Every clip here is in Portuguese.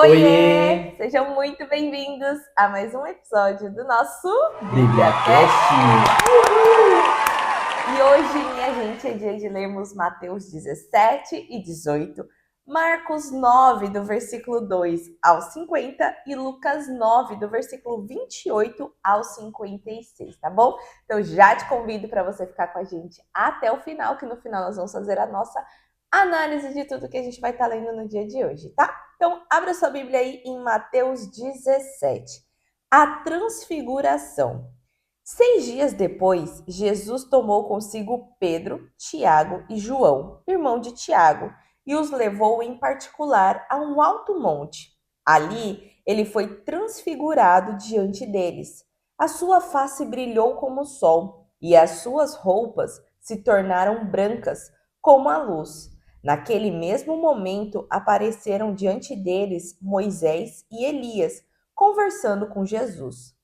Oiê! Oiê! Sejam muito bem-vindos a mais um episódio do nosso BíbliaCast! E hoje, minha gente, é dia de lermos Mateus 17 e 18, Marcos 9, do versículo 2 ao 50 e Lucas 9, do versículo 28 ao 56, tá bom? Então já te convido para você ficar com a gente até o final, que no final nós vamos fazer a nossa análise de tudo que a gente vai estar lendo no dia de hoje, tá? Então, abra sua Bíblia aí em Mateus 17. A transfiguração. 6 dias depois, Jesus tomou consigo Pedro, Tiago e João, irmão de Tiago, e os levou em particular a um alto monte. Ali, ele foi transfigurado diante deles. A sua face brilhou como o sol, e as suas roupas se tornaram brancas como a luz. Naquele mesmo momento, apareceram diante deles Moisés e Elias, conversando com Jesus.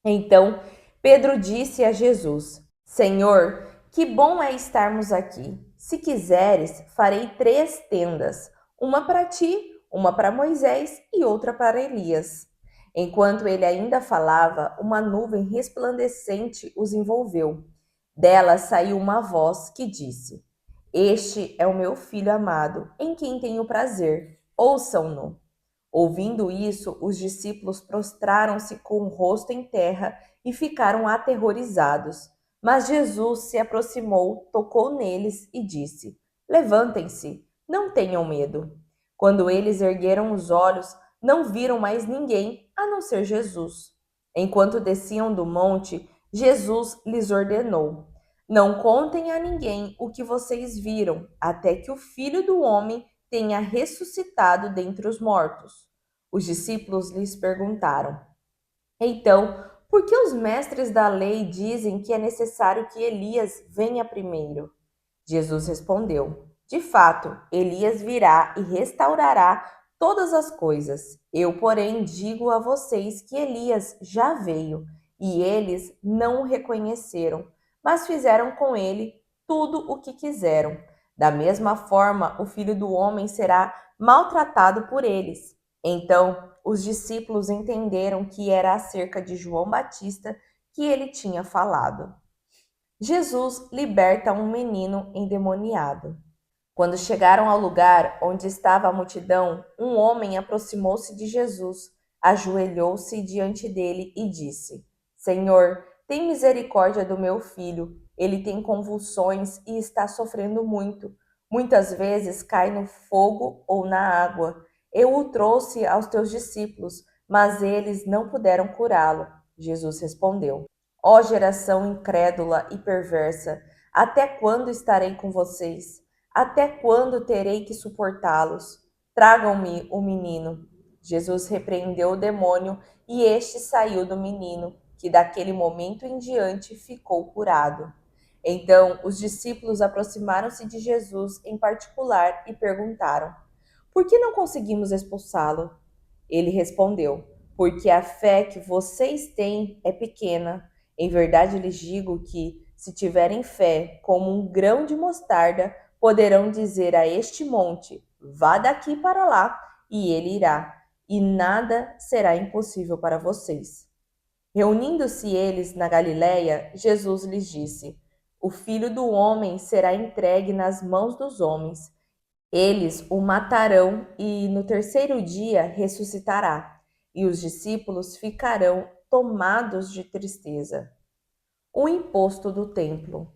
Então, Pedro disse a Jesus: Senhor, que bom é estarmos aqui. Se quiseres, farei 3 tendas: uma para ti, uma para Moisés e outra para Elias. Enquanto ele ainda falava, uma nuvem resplandecente os envolveu. Dela saiu uma voz que disse: Este é o meu filho amado, em quem tenho prazer. Ouçam-no. Ouvindo isso, os discípulos prostraram-se com o rosto em terra e ficaram aterrorizados. Mas Jesus se aproximou, tocou neles e disse: Levantem-se, não tenham medo. Quando eles ergueram os olhos, não viram mais ninguém a não ser Jesus. Enquanto desciam do monte, Jesus lhes ordenou: Não contem a ninguém o que vocês viram, até que o Filho do Homem tenha ressuscitado dentre os mortos. Os discípulos lhes perguntaram: Então, por que os mestres da lei dizem que é necessário que Elias venha primeiro? Jesus respondeu: De fato, Elias virá e restaurará todas as coisas. Eu, porém, digo a vocês que Elias já veio, e eles não o reconheceram, mas fizeram com ele tudo o que quiseram. Da mesma forma, o Filho do Homem será maltratado por eles. Então, os discípulos entenderam que era acerca de João Batista que ele tinha falado. Jesus liberta um menino endemoniado. Quando chegaram ao lugar onde estava a multidão, um homem aproximou-se de Jesus, ajoelhou-se diante dele e disse: Senhor, tem misericórdia do meu filho. Ele tem convulsões e está sofrendo muito. Muitas vezes cai no fogo ou na água. Eu o trouxe aos teus discípulos, mas eles não puderam curá-lo. Jesus respondeu: Ó geração incrédula e perversa, até quando estarei com vocês? Até quando terei que suportá-los? Tragam-me o menino. Jesus repreendeu o demônio e este saiu do menino, que daquele momento em diante ficou curado. Então os discípulos aproximaram-se de Jesus em particular e perguntaram: Por que não conseguimos expulsá-lo? Ele respondeu: Porque a fé que vocês têm é pequena. Em verdade lhes digo que, se tiverem fé como um grão de mostarda, poderão dizer a este monte: Vá daqui para lá, e ele irá, e nada será impossível para vocês. Reunindo-se eles na Galiléia, Jesus lhes disse: O Filho do Homem será entregue nas mãos dos homens. Eles o matarão e no terceiro dia ressuscitará. E os discípulos ficarão tomados de tristeza. O imposto do templo.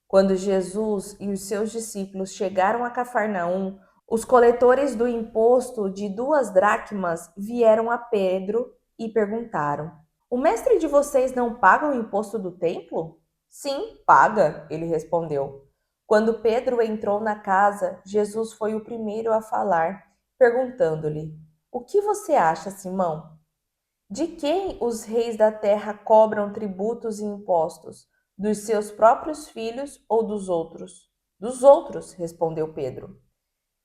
Quando Jesus e os seus discípulos chegaram a Cafarnaum, os coletores do imposto de 2 dracmas vieram a Pedro e perguntaram: O mestre de vocês não paga o imposto do templo? Sim, paga, ele respondeu. Quando Pedro entrou na casa, Jesus foi o primeiro a falar, perguntando-lhe: O que você acha, Simão? De quem os reis da terra cobram tributos e impostos? Dos seus próprios filhos ou dos outros? Dos outros, respondeu Pedro.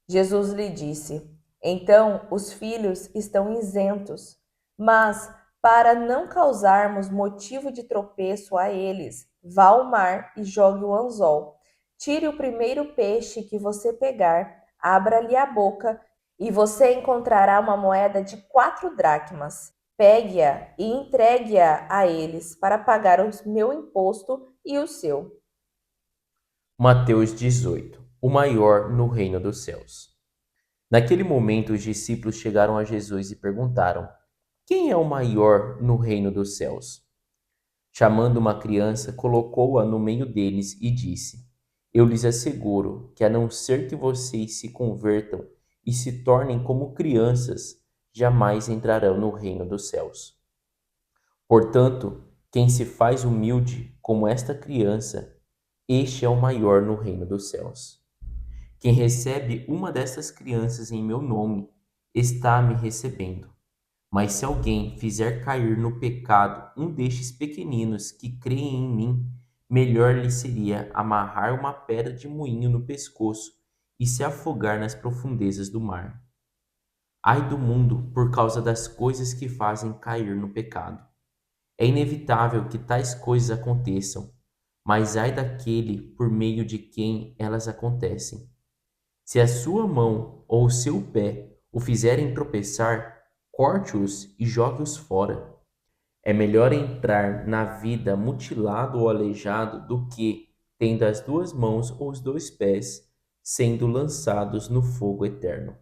Jesus lhe disse: Então os filhos estão isentos, mas para não causarmos motivo de tropeço a eles, vá ao mar e jogue o anzol. Tire o primeiro peixe que você pegar, abra-lhe a boca E você encontrará uma moeda de 4 dracmas. Pegue-a e entregue-a a eles para pagar o meu imposto e o seu. Mateus 18. O maior no reino dos céus. Naquele momento, os discípulos chegaram a Jesus e perguntaram: Quem é o maior no reino dos céus? Chamando uma criança, colocou-a no meio deles e disse: Eu lhes asseguro que, a não ser que vocês se convertam e se tornem como crianças, jamais entrarão no reino dos céus. Portanto, quem se faz humilde como esta criança, este é o maior no reino dos céus. Quem recebe uma dessas crianças em meu nome, está me recebendo. Mas se alguém fizer cair no pecado um destes pequeninos que creem em mim, melhor lhe seria amarrar uma pedra de moinho no pescoço e se afogar nas profundezas do mar. Ai do mundo por causa das coisas que fazem cair no pecado. É inevitável que tais coisas aconteçam, mas ai daquele por meio de quem elas acontecem. Se a sua mão ou o seu pé o fizerem tropeçar, corte-os e jogue-os fora. É melhor entrar na vida mutilado ou aleijado do que, tendo as 2 mãos ou os 2 pés, sendo lançados no fogo eterno.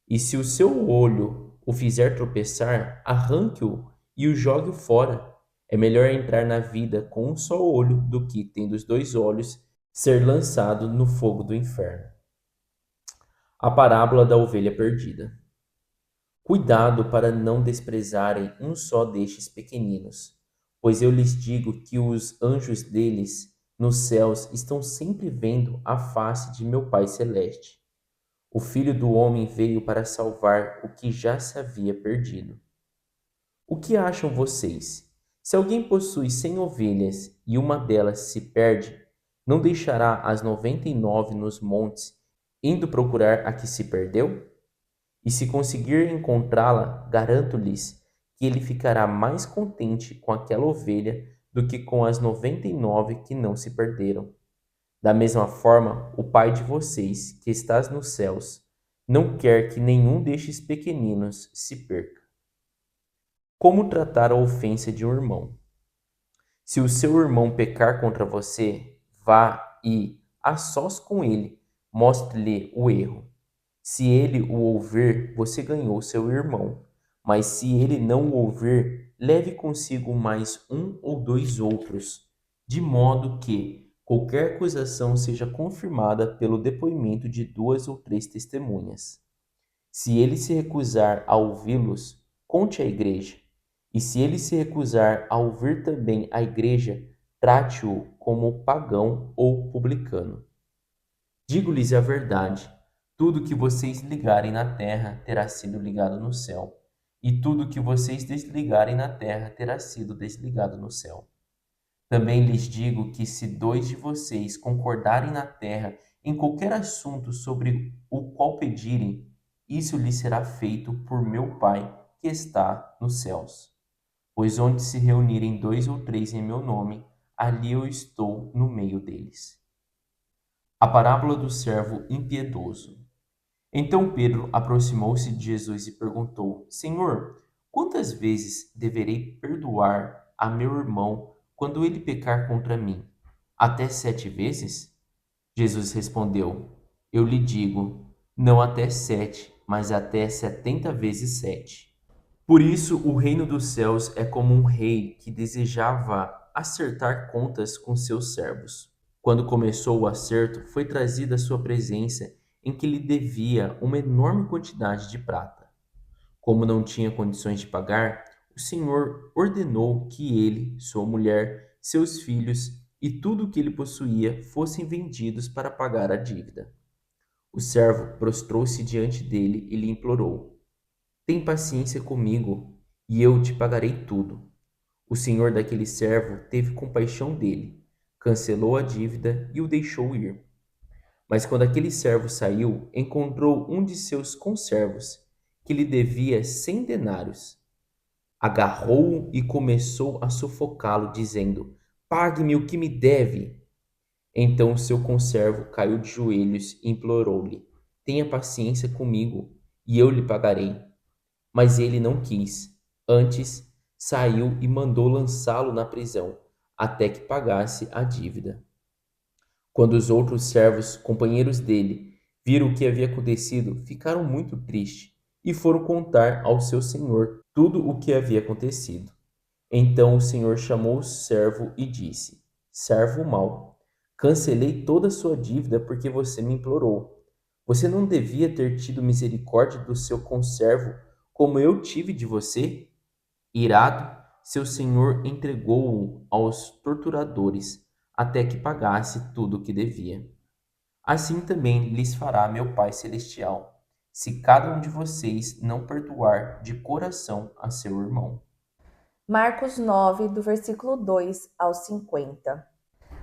E se o seu olho o fizer tropeçar, arranque-o e o jogue fora. É melhor entrar na vida com um só olho do que, tendo os 2 olhos, ser lançado no fogo do inferno. A parábola da ovelha perdida. Cuidado para não desprezarem um só destes pequeninos, pois eu lhes digo que os anjos deles nos céus estão sempre vendo a face de meu Pai Celeste. O Filho do Homem veio para salvar o que já se havia perdido. O que acham vocês? Se alguém possui 100 ovelhas e uma delas se perde, não deixará as 99 nos montes, indo procurar a que se perdeu? E se conseguir encontrá-la, garanto-lhes que ele ficará mais contente com aquela ovelha do que com as 99 que não se perderam. Da mesma forma, o Pai de vocês, que estás nos céus, não quer que nenhum destes pequeninos se perca. Como tratar a ofensa de um irmão? Se o seu irmão pecar contra você, vá e, a sós com ele, mostre-lhe o erro. Se ele o ouvir, você ganhou seu irmão. Mas se ele não o ouvir, leve consigo mais um ou dois outros, de modo que qualquer acusação seja confirmada pelo depoimento de 2 ou 3 testemunhas. Se ele se recusar a ouvi-los, conte à igreja. E se ele se recusar a ouvir também a igreja, trate-o como pagão ou publicano. Digo-lhes a verdade: tudo que vocês ligarem na terra terá sido ligado no céu, e tudo que vocês desligarem na terra terá sido desligado no céu. Também lhes digo que se 2 de vocês concordarem na terra em qualquer assunto sobre o qual pedirem, isso lhes será feito por meu Pai que está nos céus. Pois onde se reunirem 2 ou 3 em meu nome, ali eu estou no meio deles. A parábola do servo impiedoso. Então Pedro aproximou-se de Jesus e perguntou: Senhor, quantas vezes deverei perdoar a meu irmão quando ele pecar contra mim? Até 7 vezes? Jesus respondeu: Eu lhe digo, não até 7, mas até 70 vezes 7. Por isso, o reino dos céus é como um rei que desejava acertar contas com seus servos. Quando começou o acerto, foi trazida à sua presença em que lhe devia uma enorme quantidade de prata. Como não tinha condições de pagar, o Senhor ordenou que ele, sua mulher, seus filhos e tudo o que ele possuía fossem vendidos para pagar a dívida. O servo prostrou-se diante dele e lhe implorou: Tem paciência comigo, e eu te pagarei tudo. O senhor daquele servo teve compaixão dele, cancelou a dívida e o deixou ir. Mas quando aquele servo saiu, encontrou um de seus conservos, que lhe devia 100 denários. Agarrou-o e começou a sufocá-lo, dizendo: Pague-me o que me deve. Então o seu conservo caiu de joelhos e implorou-lhe: Tenha paciência comigo, e eu lhe pagarei. Mas ele não quis. Antes, saiu e mandou lançá-lo na prisão, até que pagasse a dívida. Quando os outros servos, companheiros dele, viram o que havia acontecido, ficaram muito tristes e foram contar ao seu senhor tudo o que havia acontecido. Então o senhor chamou o servo e disse: Servo mau, cancelei toda a sua dívida porque você me implorou. Você não devia ter tido misericórdia do seu conservo, como eu tive de você? Irado, seu senhor entregou-o aos torturadores, até que pagasse tudo o que devia. Assim também lhes fará meu Pai Celestial, se cada um de vocês não perdoar de coração a seu irmão. Marcos 9, do versículo 2 ao 50.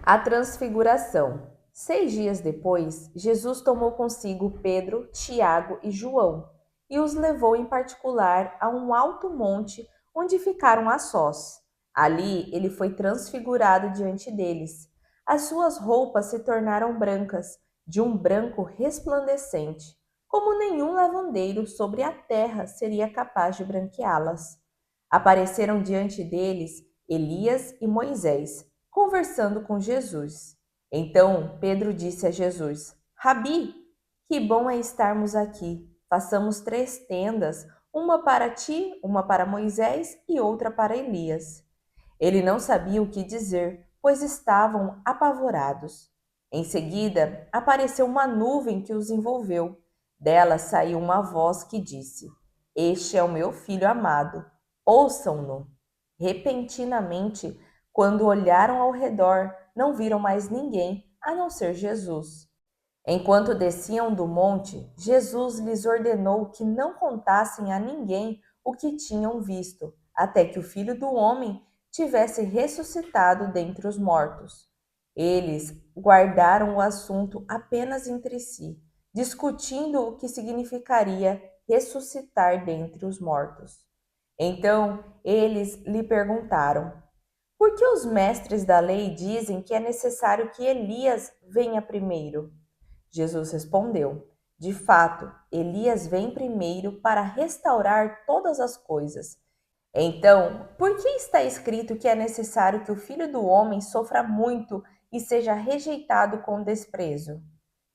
A transfiguração. 6 dias depois, Jesus tomou consigo Pedro, Tiago e João e os levou em particular a um alto monte onde ficaram a sós. Ali ele foi transfigurado diante deles. As suas roupas se tornaram brancas, de um branco resplandecente, como nenhum lavandeiro sobre a terra seria capaz de branqueá-las. Apareceram diante deles Elias e Moisés, conversando com Jesus. Então Pedro disse a Jesus: Rabi, que bom é estarmos aqui. Façamos 3 tendas, uma para ti, uma para Moisés e outra para Elias. Ele não sabia o que dizer, pois estavam apavorados. Em seguida, apareceu uma nuvem que os envolveu. Dela saiu uma voz que disse: Este é o meu filho amado, ouçam-no. Repentinamente, quando olharam ao redor, não viram mais ninguém a não ser Jesus. Enquanto desciam do monte, Jesus lhes ordenou que não contassem a ninguém o que tinham visto, até que o Filho do Homem tivesse ressuscitado dentre os mortos. Eles guardaram o assunto apenas entre si, discutindo o que significaria ressuscitar dentre os mortos. Então eles lhe perguntaram: por que os mestres da lei dizem que é necessário que Elias venha primeiro? Jesus respondeu: de fato, Elias vem primeiro para restaurar todas as coisas. Então, por que está escrito que é necessário que o Filho do Homem sofra muito e seja rejeitado com desprezo?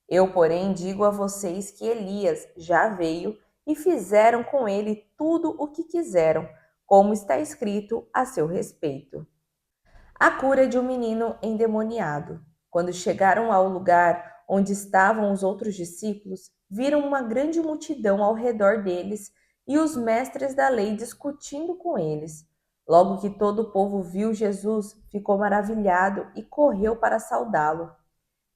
Eu, porém, digo a vocês que Elias já veio e fizeram com ele tudo o que quiseram, como está escrito a seu respeito. A cura de um menino endemoniado. Quando chegaram ao lugar onde estavam os outros discípulos, viram uma grande multidão ao redor deles e os mestres da lei discutindo com eles. Logo que todo o povo viu Jesus, ficou maravilhado e correu para saudá-lo.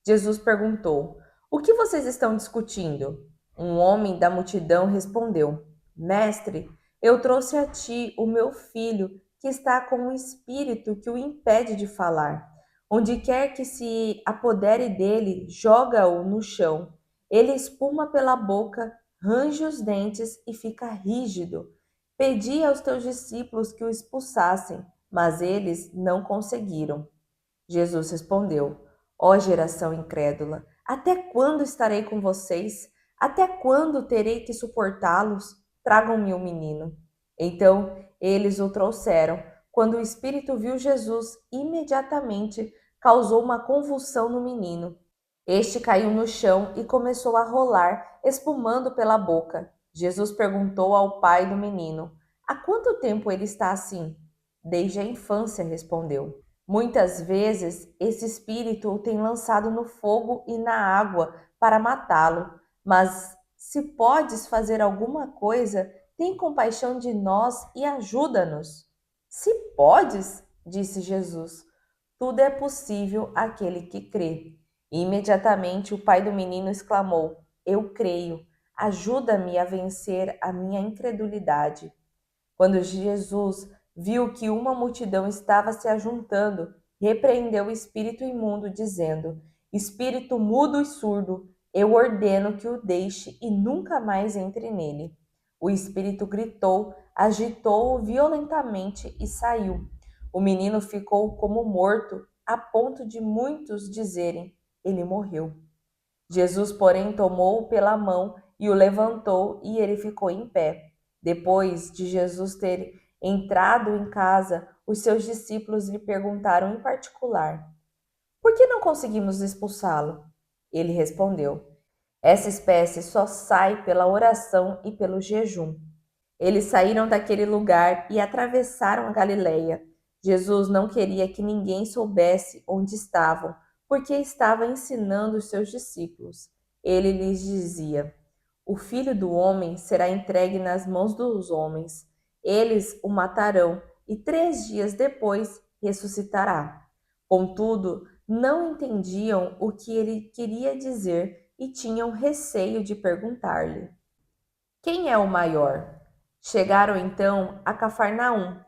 Jesus perguntou: O que vocês estão discutindo? Um homem da multidão respondeu: Mestre, eu trouxe a ti o meu filho, que está com um espírito que o impede de falar. Onde quer que se apodere dele, joga-o no chão. Ele espuma pela boca, range os dentes e fica rígido. Pedi aos teus discípulos que o expulsassem, mas eles não conseguiram. Jesus respondeu: Ó geração incrédula, até quando estarei com vocês? Até quando terei que suportá-los? Tragam-me o menino. Então eles o trouxeram. Quando o espírito viu Jesus, imediatamente causou uma convulsão no menino. Este caiu no chão e começou a rolar, espumando pela boca. Jesus perguntou ao pai do menino: Há quanto tempo ele está assim? Desde a infância, respondeu. Muitas vezes esse espírito o tem lançado no fogo e na água para matá-lo. Mas se podes fazer alguma coisa, tem compaixão de nós e ajuda-nos. Se podes, disse Jesus, tudo é possível àquele que crê. E imediatamente o pai do menino exclamou: Eu creio, ajuda-me a vencer a minha incredulidade. Quando Jesus viu que uma multidão estava se ajuntando, repreendeu o espírito imundo, dizendo: Espírito mudo e surdo, eu ordeno que o deixe e nunca mais entre nele. O espírito gritou, agitou-o violentamente e saiu. O menino ficou como morto, a ponto de muitos dizerem: Ele morreu. Jesus, porém, tomou-o pela mão e o levantou e ele ficou em pé. Depois de Jesus ter entrado em casa, os seus discípulos lhe perguntaram em particular: por que não conseguimos expulsá-lo? Ele respondeu: essa espécie só sai pela oração e pelo jejum. Eles saíram daquele lugar e atravessaram a Galileia. Jesus não queria que ninguém soubesse onde estavam, porque estava ensinando os seus discípulos. Ele lhes dizia: o Filho do Homem será entregue nas mãos dos homens. Eles o matarão e 3 dias depois ressuscitará. Contudo, não entendiam o que ele queria dizer e tinham receio de perguntar-lhe: quem é o maior? Chegaram então a Cafarnaum.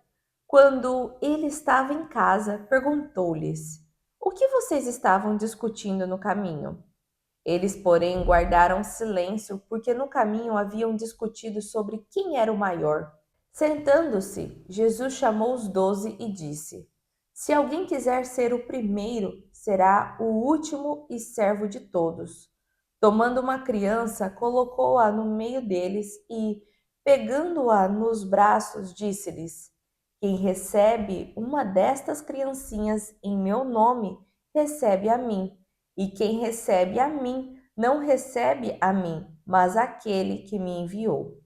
Quando ele estava em casa, perguntou-lhes: o que vocês estavam discutindo no caminho? Eles, porém, guardaram silêncio, porque no caminho haviam discutido sobre quem era o maior. Sentando-se, Jesus chamou os 12 e disse: se alguém quiser ser o primeiro, será o último e servo de todos. Tomando uma criança, colocou-a no meio deles e, pegando-a nos braços, disse-lhes: quem recebe uma destas criancinhas em meu nome, recebe a mim. E quem recebe a mim, não recebe a mim, mas aquele que me enviou.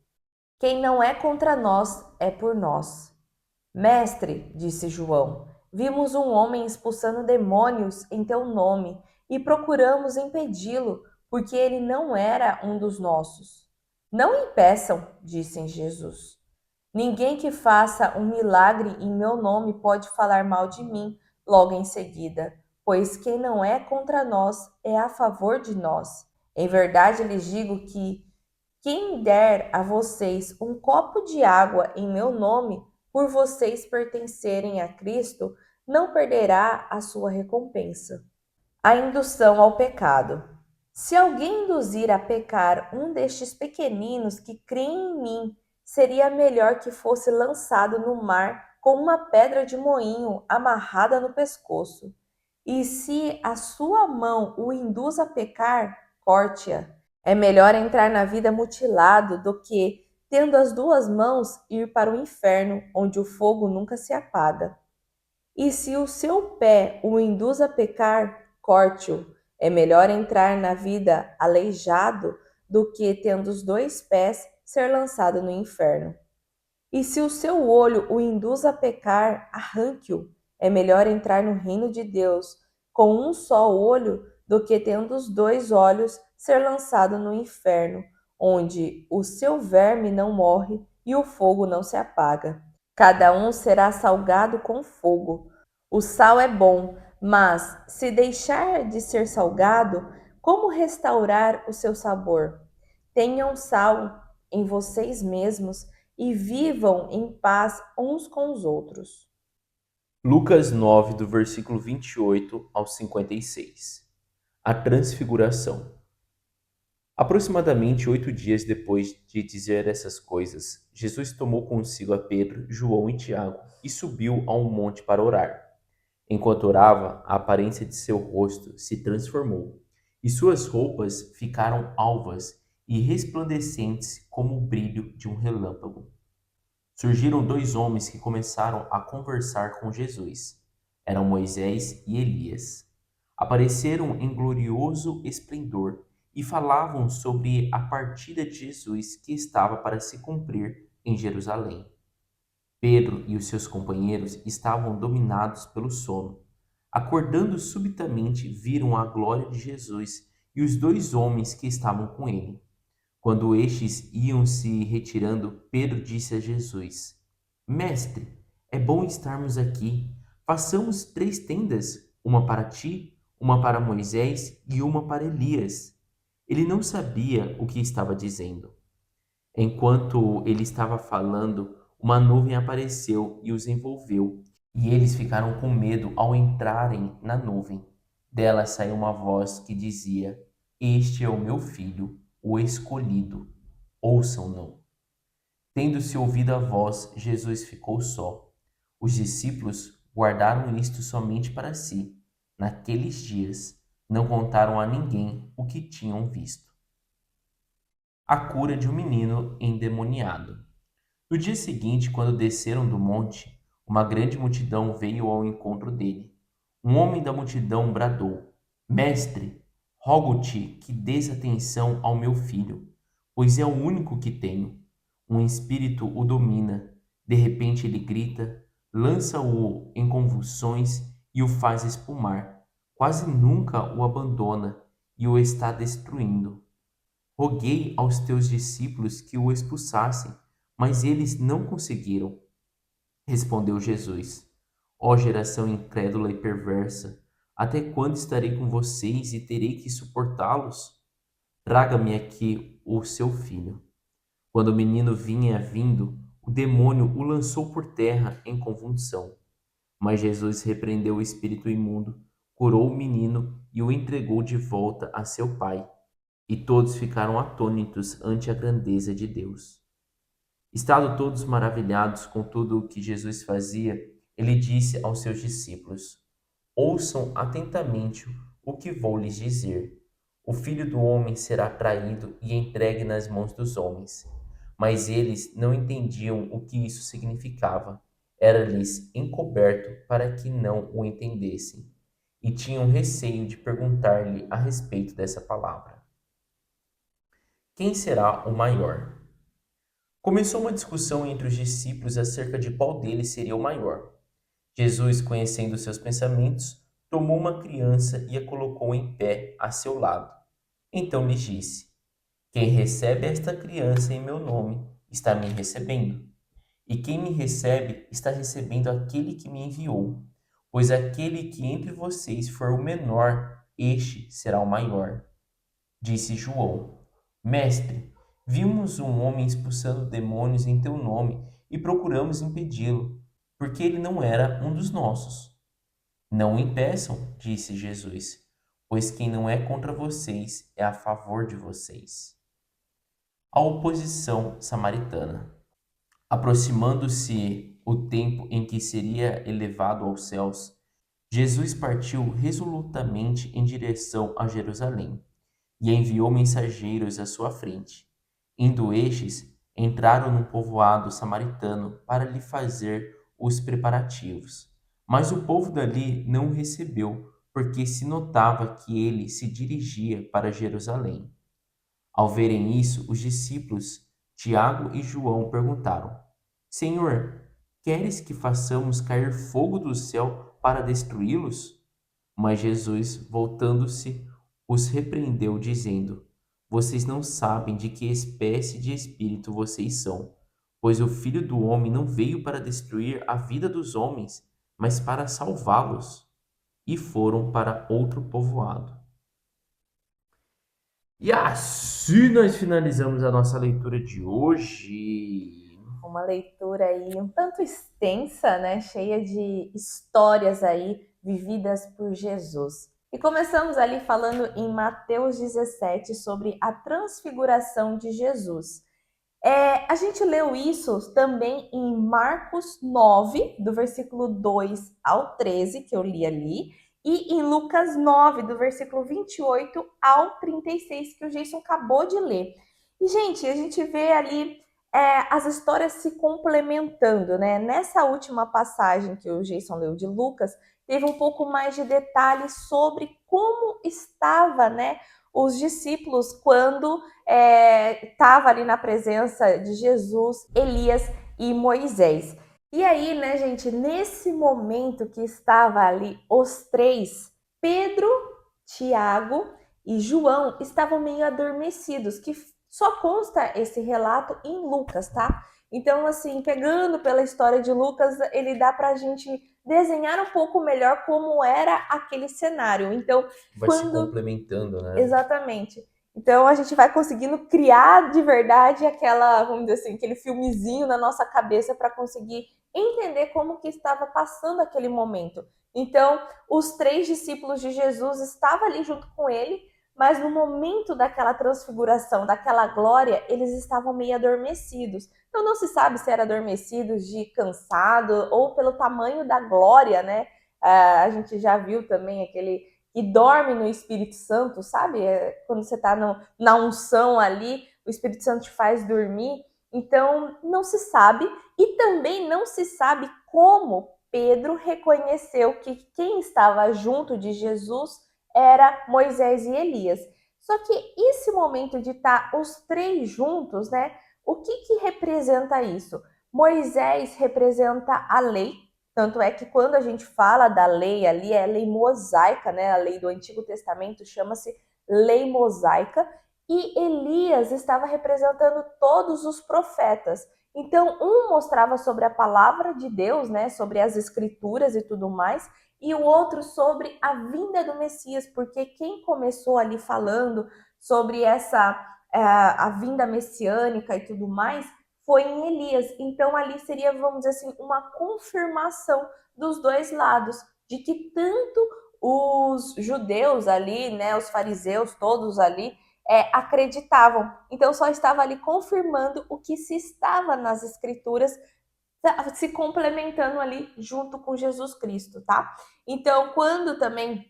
Quem não é contra nós, é por nós. Mestre, disse João, vimos um homem expulsando demônios em teu nome e procuramos impedi-lo, porque ele não era um dos nossos. Não impeçam, disse Jesus. Ninguém que faça um milagre em meu nome pode falar mal de mim logo em seguida, pois quem não é contra nós é a favor de nós. Em verdade lhes digo que quem der a vocês um copo de água em meu nome, por vocês pertencerem a Cristo, não perderá a sua recompensa. A indução ao pecado. Se alguém induzir a pecar um destes pequeninos que creem em mim, seria melhor que fosse lançado no mar com uma pedra de moinho amarrada no pescoço. E se a sua mão o induz a pecar, corte-a. É melhor entrar na vida mutilado do que, tendo as 2 mãos, ir para o inferno, onde o fogo nunca se apaga. E se o seu pé o induz a pecar, corte-o. É melhor entrar na vida aleijado do que, tendo os 2 pés, ser lançado no inferno. E se o seu olho o induz a pecar, arranque-o. É melhor entrar no reino de Deus com um só olho do que, tendo os 2 olhos, ser lançado no inferno, onde o seu verme não morre e o fogo não se apaga. Cada um será salgado com fogo. O sal é bom, mas se deixar de ser salgado, como restaurar o seu sabor? Tenham sal em vocês mesmos e vivam em paz uns com os outros. Lucas 9, do versículo 28 ao 56. A transfiguração. Aproximadamente 8 dias depois de dizer essas coisas, Jesus tomou consigo a Pedro, João e Tiago e subiu a um monte para orar. Enquanto orava, a aparência de seu rosto se transformou, e suas roupas ficaram alvas e resplandecentes como o brilho de um relâmpago. Surgiram 2 homens que começaram a conversar com Jesus. Eram Moisés e Elias. Apareceram em glorioso esplendor e falavam sobre a partida de Jesus que estava para se cumprir em Jerusalém. Pedro e os seus companheiros estavam dominados pelo sono. Acordando subitamente, viram a glória de Jesus e os 2 homens que estavam com ele. Quando estes iam se retirando, Pedro disse a Jesus: Mestre, é bom estarmos aqui. Façamos 3 tendas, uma para ti, uma para Moisés e uma para Elias. Ele não sabia o que estava dizendo. Enquanto ele estava falando, uma nuvem apareceu e os envolveu, e eles ficaram com medo ao entrarem na nuvem. Dela saiu uma voz que dizia: Este é o meu filho, o escolhido. Ouçam-no. Tendo-se ouvido a voz, Jesus ficou só. Os discípulos guardaram isto somente para si. Naqueles dias, não contaram a ninguém o que tinham visto. a cura de um menino endemoniado. No dia seguinte, quando desceram do monte, uma grande multidão veio ao encontro dele. Um homem da multidão bradou: Mestre, rogo-te que dês atenção ao meu filho, pois é o único que tenho. Um espírito o domina. De repente ele grita, lança-o em convulsões e o faz espumar. Quase nunca o abandona e o está destruindo. Roguei aos teus discípulos que o expulsassem, mas eles não conseguiram. Respondeu Jesus: Ó geração incrédula e perversa, até quando estarei com vocês e terei que suportá-los? Traga-me aqui o seu filho. Quando o menino vinha vindo, o demônio o lançou por terra em convulsão. Mas Jesus repreendeu o espírito imundo, curou o menino e o entregou de volta a seu pai. E todos ficaram atônitos ante a grandeza de Deus. Estando todos maravilhados com tudo o que Jesus fazia, ele disse aos seus discípulos: Ouçam atentamente o que vou lhes dizer. O Filho do Homem será traído e entregue nas mãos dos homens. Mas eles não entendiam o que isso significava. Era-lhes encoberto para que não o entendessem. E tinham receio de perguntar-lhe a respeito dessa palavra. Quem será o maior? Começou uma discussão entre os discípulos acerca de qual deles seria o maior. Jesus, conhecendo seus pensamentos, tomou uma criança e a colocou em pé a seu lado. Então lhes disse: Quem recebe esta criança em meu nome está me recebendo. E quem me recebe está recebendo aquele que me enviou. Pois aquele que entre vocês for o menor, este será o maior. Disse João: Mestre, vimos um homem expulsando demônios em teu nome e procuramos impedi-lo, porque ele não era um dos nossos. Não o impeçam, disse Jesus, pois quem não é contra vocês é a favor de vocês. A oposição samaritana. Aproximando-se o tempo em que seria elevado aos céus, Jesus partiu resolutamente em direção a Jerusalém e enviou mensageiros à sua frente. Indo estes, entraram num povoado samaritano para lhe fazer os preparativos. Mas o povo dali não o recebeu, porque se notava que ele se dirigia para Jerusalém. Ao verem isso, os discípulos, Tiago e João, perguntaram: Senhor, queres que façamos cair fogo do céu para destruí-los? Mas Jesus, voltando-se, os repreendeu, dizendo: Vocês não sabem de que espécie de espírito vocês são, pois o Filho do Homem não veio para destruir a vida dos homens, mas para salvá-los. E foram para outro povoado. E assim nós finalizamos a nossa leitura de hoje. Uma leitura aí um tanto extensa, né? Cheia de histórias aí vividas por Jesus. E começamos ali falando em Mateus 17 sobre a transfiguração de Jesus. A gente leu isso também em Marcos 9, do versículo 2 ao 13, que eu li ali, e em Lucas 9, do versículo 28 ao 36, que o Jason acabou de ler. E, gente, a gente vê ali as histórias se complementando, né? Nessa última passagem que o Jason leu de Lucas, teve um pouco mais de detalhes sobre como estava, né, os discípulos quando estava ali na presença de Jesus, Elias e Moisés. E aí, né, gente, nesse momento que estava ali os três, Pedro, Tiago e João estavam meio adormecidos, que só consta esse relato em Lucas, tá? Então, assim, pegando pela história de Lucas, ele dá pra gente desenhar um pouco melhor como era aquele cenário. Então, Vai se complementando, né? Exatamente. Então a gente vai conseguindo criar de verdade aquela, vamos dizer assim, aquele filmezinho na nossa cabeça para conseguir entender como que estava passando aquele momento. Então, os três discípulos de Jesus estavam ali junto com ele, mas no momento daquela transfiguração, daquela glória, eles estavam meio adormecidos. Então não se sabe se era adormecidos de cansado ou pelo tamanho da glória, né? A gente já viu também aquele que dorme no Espírito Santo, sabe? Quando você está na unção ali, o Espírito Santo te faz dormir. Então, não se sabe, e também não se sabe como Pedro reconheceu que quem estava junto de Jesus era Moisés e Elias. Só que esse momento de estar os três juntos, né? O que representa isso? Moisés representa a lei, tanto é que quando a gente fala da lei ali, é a lei mosaica, né? A lei do Antigo Testamento chama-se lei mosaica, e Elias estava representando todos os profetas. Então, um mostrava sobre a palavra de Deus, né, sobre as escrituras e tudo mais, e o outro sobre a vinda do Messias, porque quem começou ali falando sobre a vinda messiânica e tudo mais foi em Elias. Então, ali seria, vamos dizer assim, uma confirmação dos dois lados, de que tanto os judeus ali, né, os fariseus, todos ali, acreditavam. Então, só estava ali confirmando o que se estava nas escrituras, se complementando ali junto com Jesus Cristo, tá? Então, quando também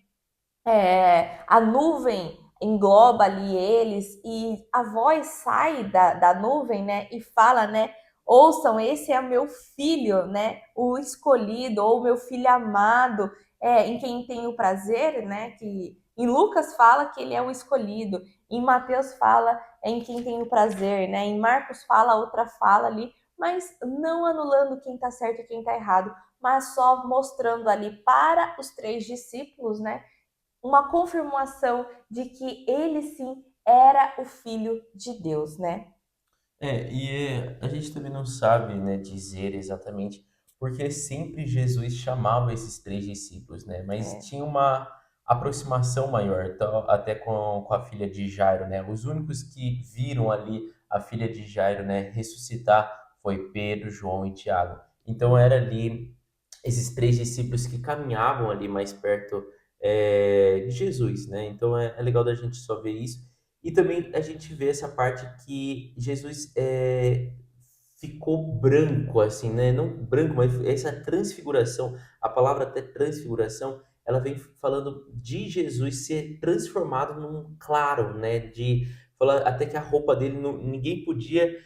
a nuvem engloba ali eles e a voz sai da nuvem, né, e fala, né, ouçam, esse é meu filho, né, o escolhido, ou meu filho amado, em quem tenho prazer, né, que em Lucas fala que ele é o escolhido, em Mateus fala em quem tenho prazer, né, em Marcos fala outra fala ali, mas não anulando quem está certo e quem está errado, mas só mostrando ali para os três discípulos, né, uma confirmação de que ele sim era o filho de Deus, né? A gente também não sabe, né, dizer exatamente porque sempre Jesus chamava esses três discípulos, né? Mas É. tinha uma aproximação maior, então, até com a filha de Jairo, né? Os únicos que viram ali a filha de Jairo, né, ressuscitar foi Pedro, João e Tiago. Então era ali esses três discípulos que caminhavam ali mais perto de Jesus, né? Então é legal da gente só ver isso. E também a gente vê essa parte que Jesus ficou branco, assim, né? Não branco, mas essa transfiguração, a palavra até transfiguração, ela vem falando de Jesus ser transformado num claro, né? De falar até que a roupa dele, ninguém podia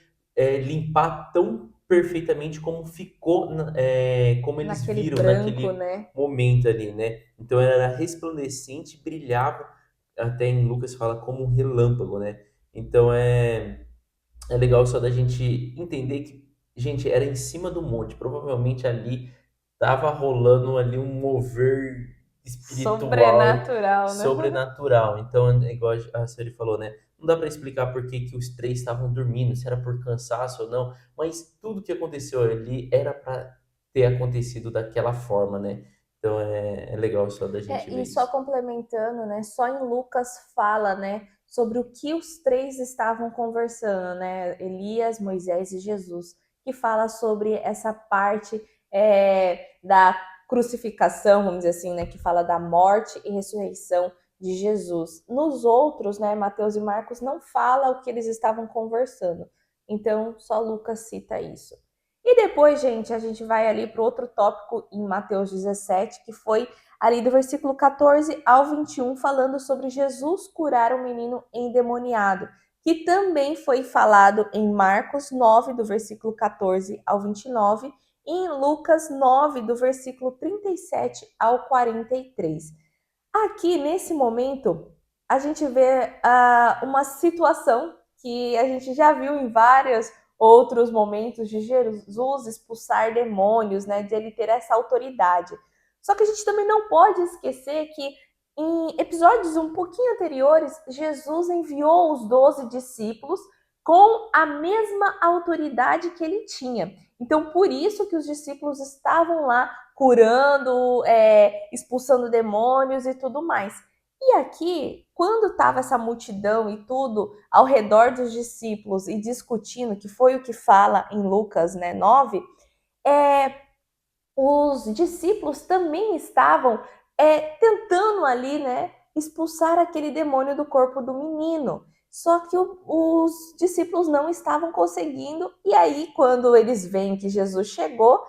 limpar tão perfeitamente como ficou, como eles Naquele viram branco, naquele né? momento ali, né? Então era resplandecente, brilhava, até em Lucas fala como um relâmpago, né? Então é legal só da gente entender que, gente, era em cima do monte. Provavelmente ali tava rolando ali um mover espiritual, Sobrenatural, né? sobrenatural. Então, é igual a Siri falou, né? Não dá para explicar por que que os três estavam dormindo, se era por cansaço ou não, mas tudo que aconteceu ali era para ter acontecido daquela forma, né? Então é legal só da gente ver E só isso. complementando, né? Só em Lucas fala, né, sobre o que os três estavam conversando, né? Elias, Moisés e Jesus, que fala sobre essa parte da crucificação, vamos dizer assim, né? Que fala da morte e ressurreição de Jesus. Nos outros, né? Mateus e Marcos não fala o que eles estavam conversando. Então, só Lucas cita isso. E depois, gente, a gente vai ali para outro tópico em Mateus 17, que foi ali do versículo 14 ao 21, falando sobre Jesus curar um menino endemoniado, que também foi falado em Marcos 9, do versículo 14 ao 29, e em Lucas 9, do versículo 37 ao 43. Aqui, nesse momento, a gente vê uma situação que a gente já viu em vários outros momentos de Jesus expulsar demônios, né, de ele ter essa autoridade. Só que a gente também não pode esquecer que em episódios um pouquinho anteriores, Jesus enviou os 12 discípulos com a mesma autoridade que ele tinha. Então, por isso que os discípulos estavam lá curando, expulsando demônios e tudo mais. E aqui, quando estava essa multidão e tudo ao redor dos discípulos e discutindo, que foi o que fala em Lucas, né, 9, os discípulos também estavam tentando ali, né, expulsar aquele demônio do corpo do menino. Só que os discípulos não estavam conseguindo, e aí, quando eles veem que Jesus chegou,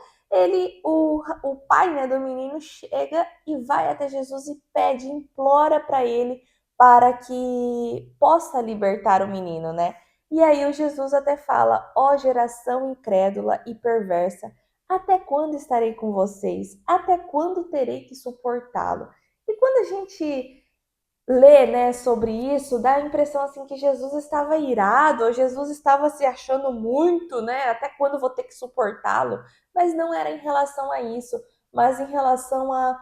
o pai, né, do menino chega e vai até Jesus e pede, implora para ele para que possa libertar o menino, né? E aí o Jesus até fala: ó geração incrédula e perversa, até quando estarei com vocês? Até quando terei que suportá-lo? E quando a gente lê, né, sobre isso, dá a impressão assim que Jesus estava irado, ou Jesus estava se achando muito, né? Até quando vou ter que suportá-lo? Mas não era em relação a isso, mas em relação a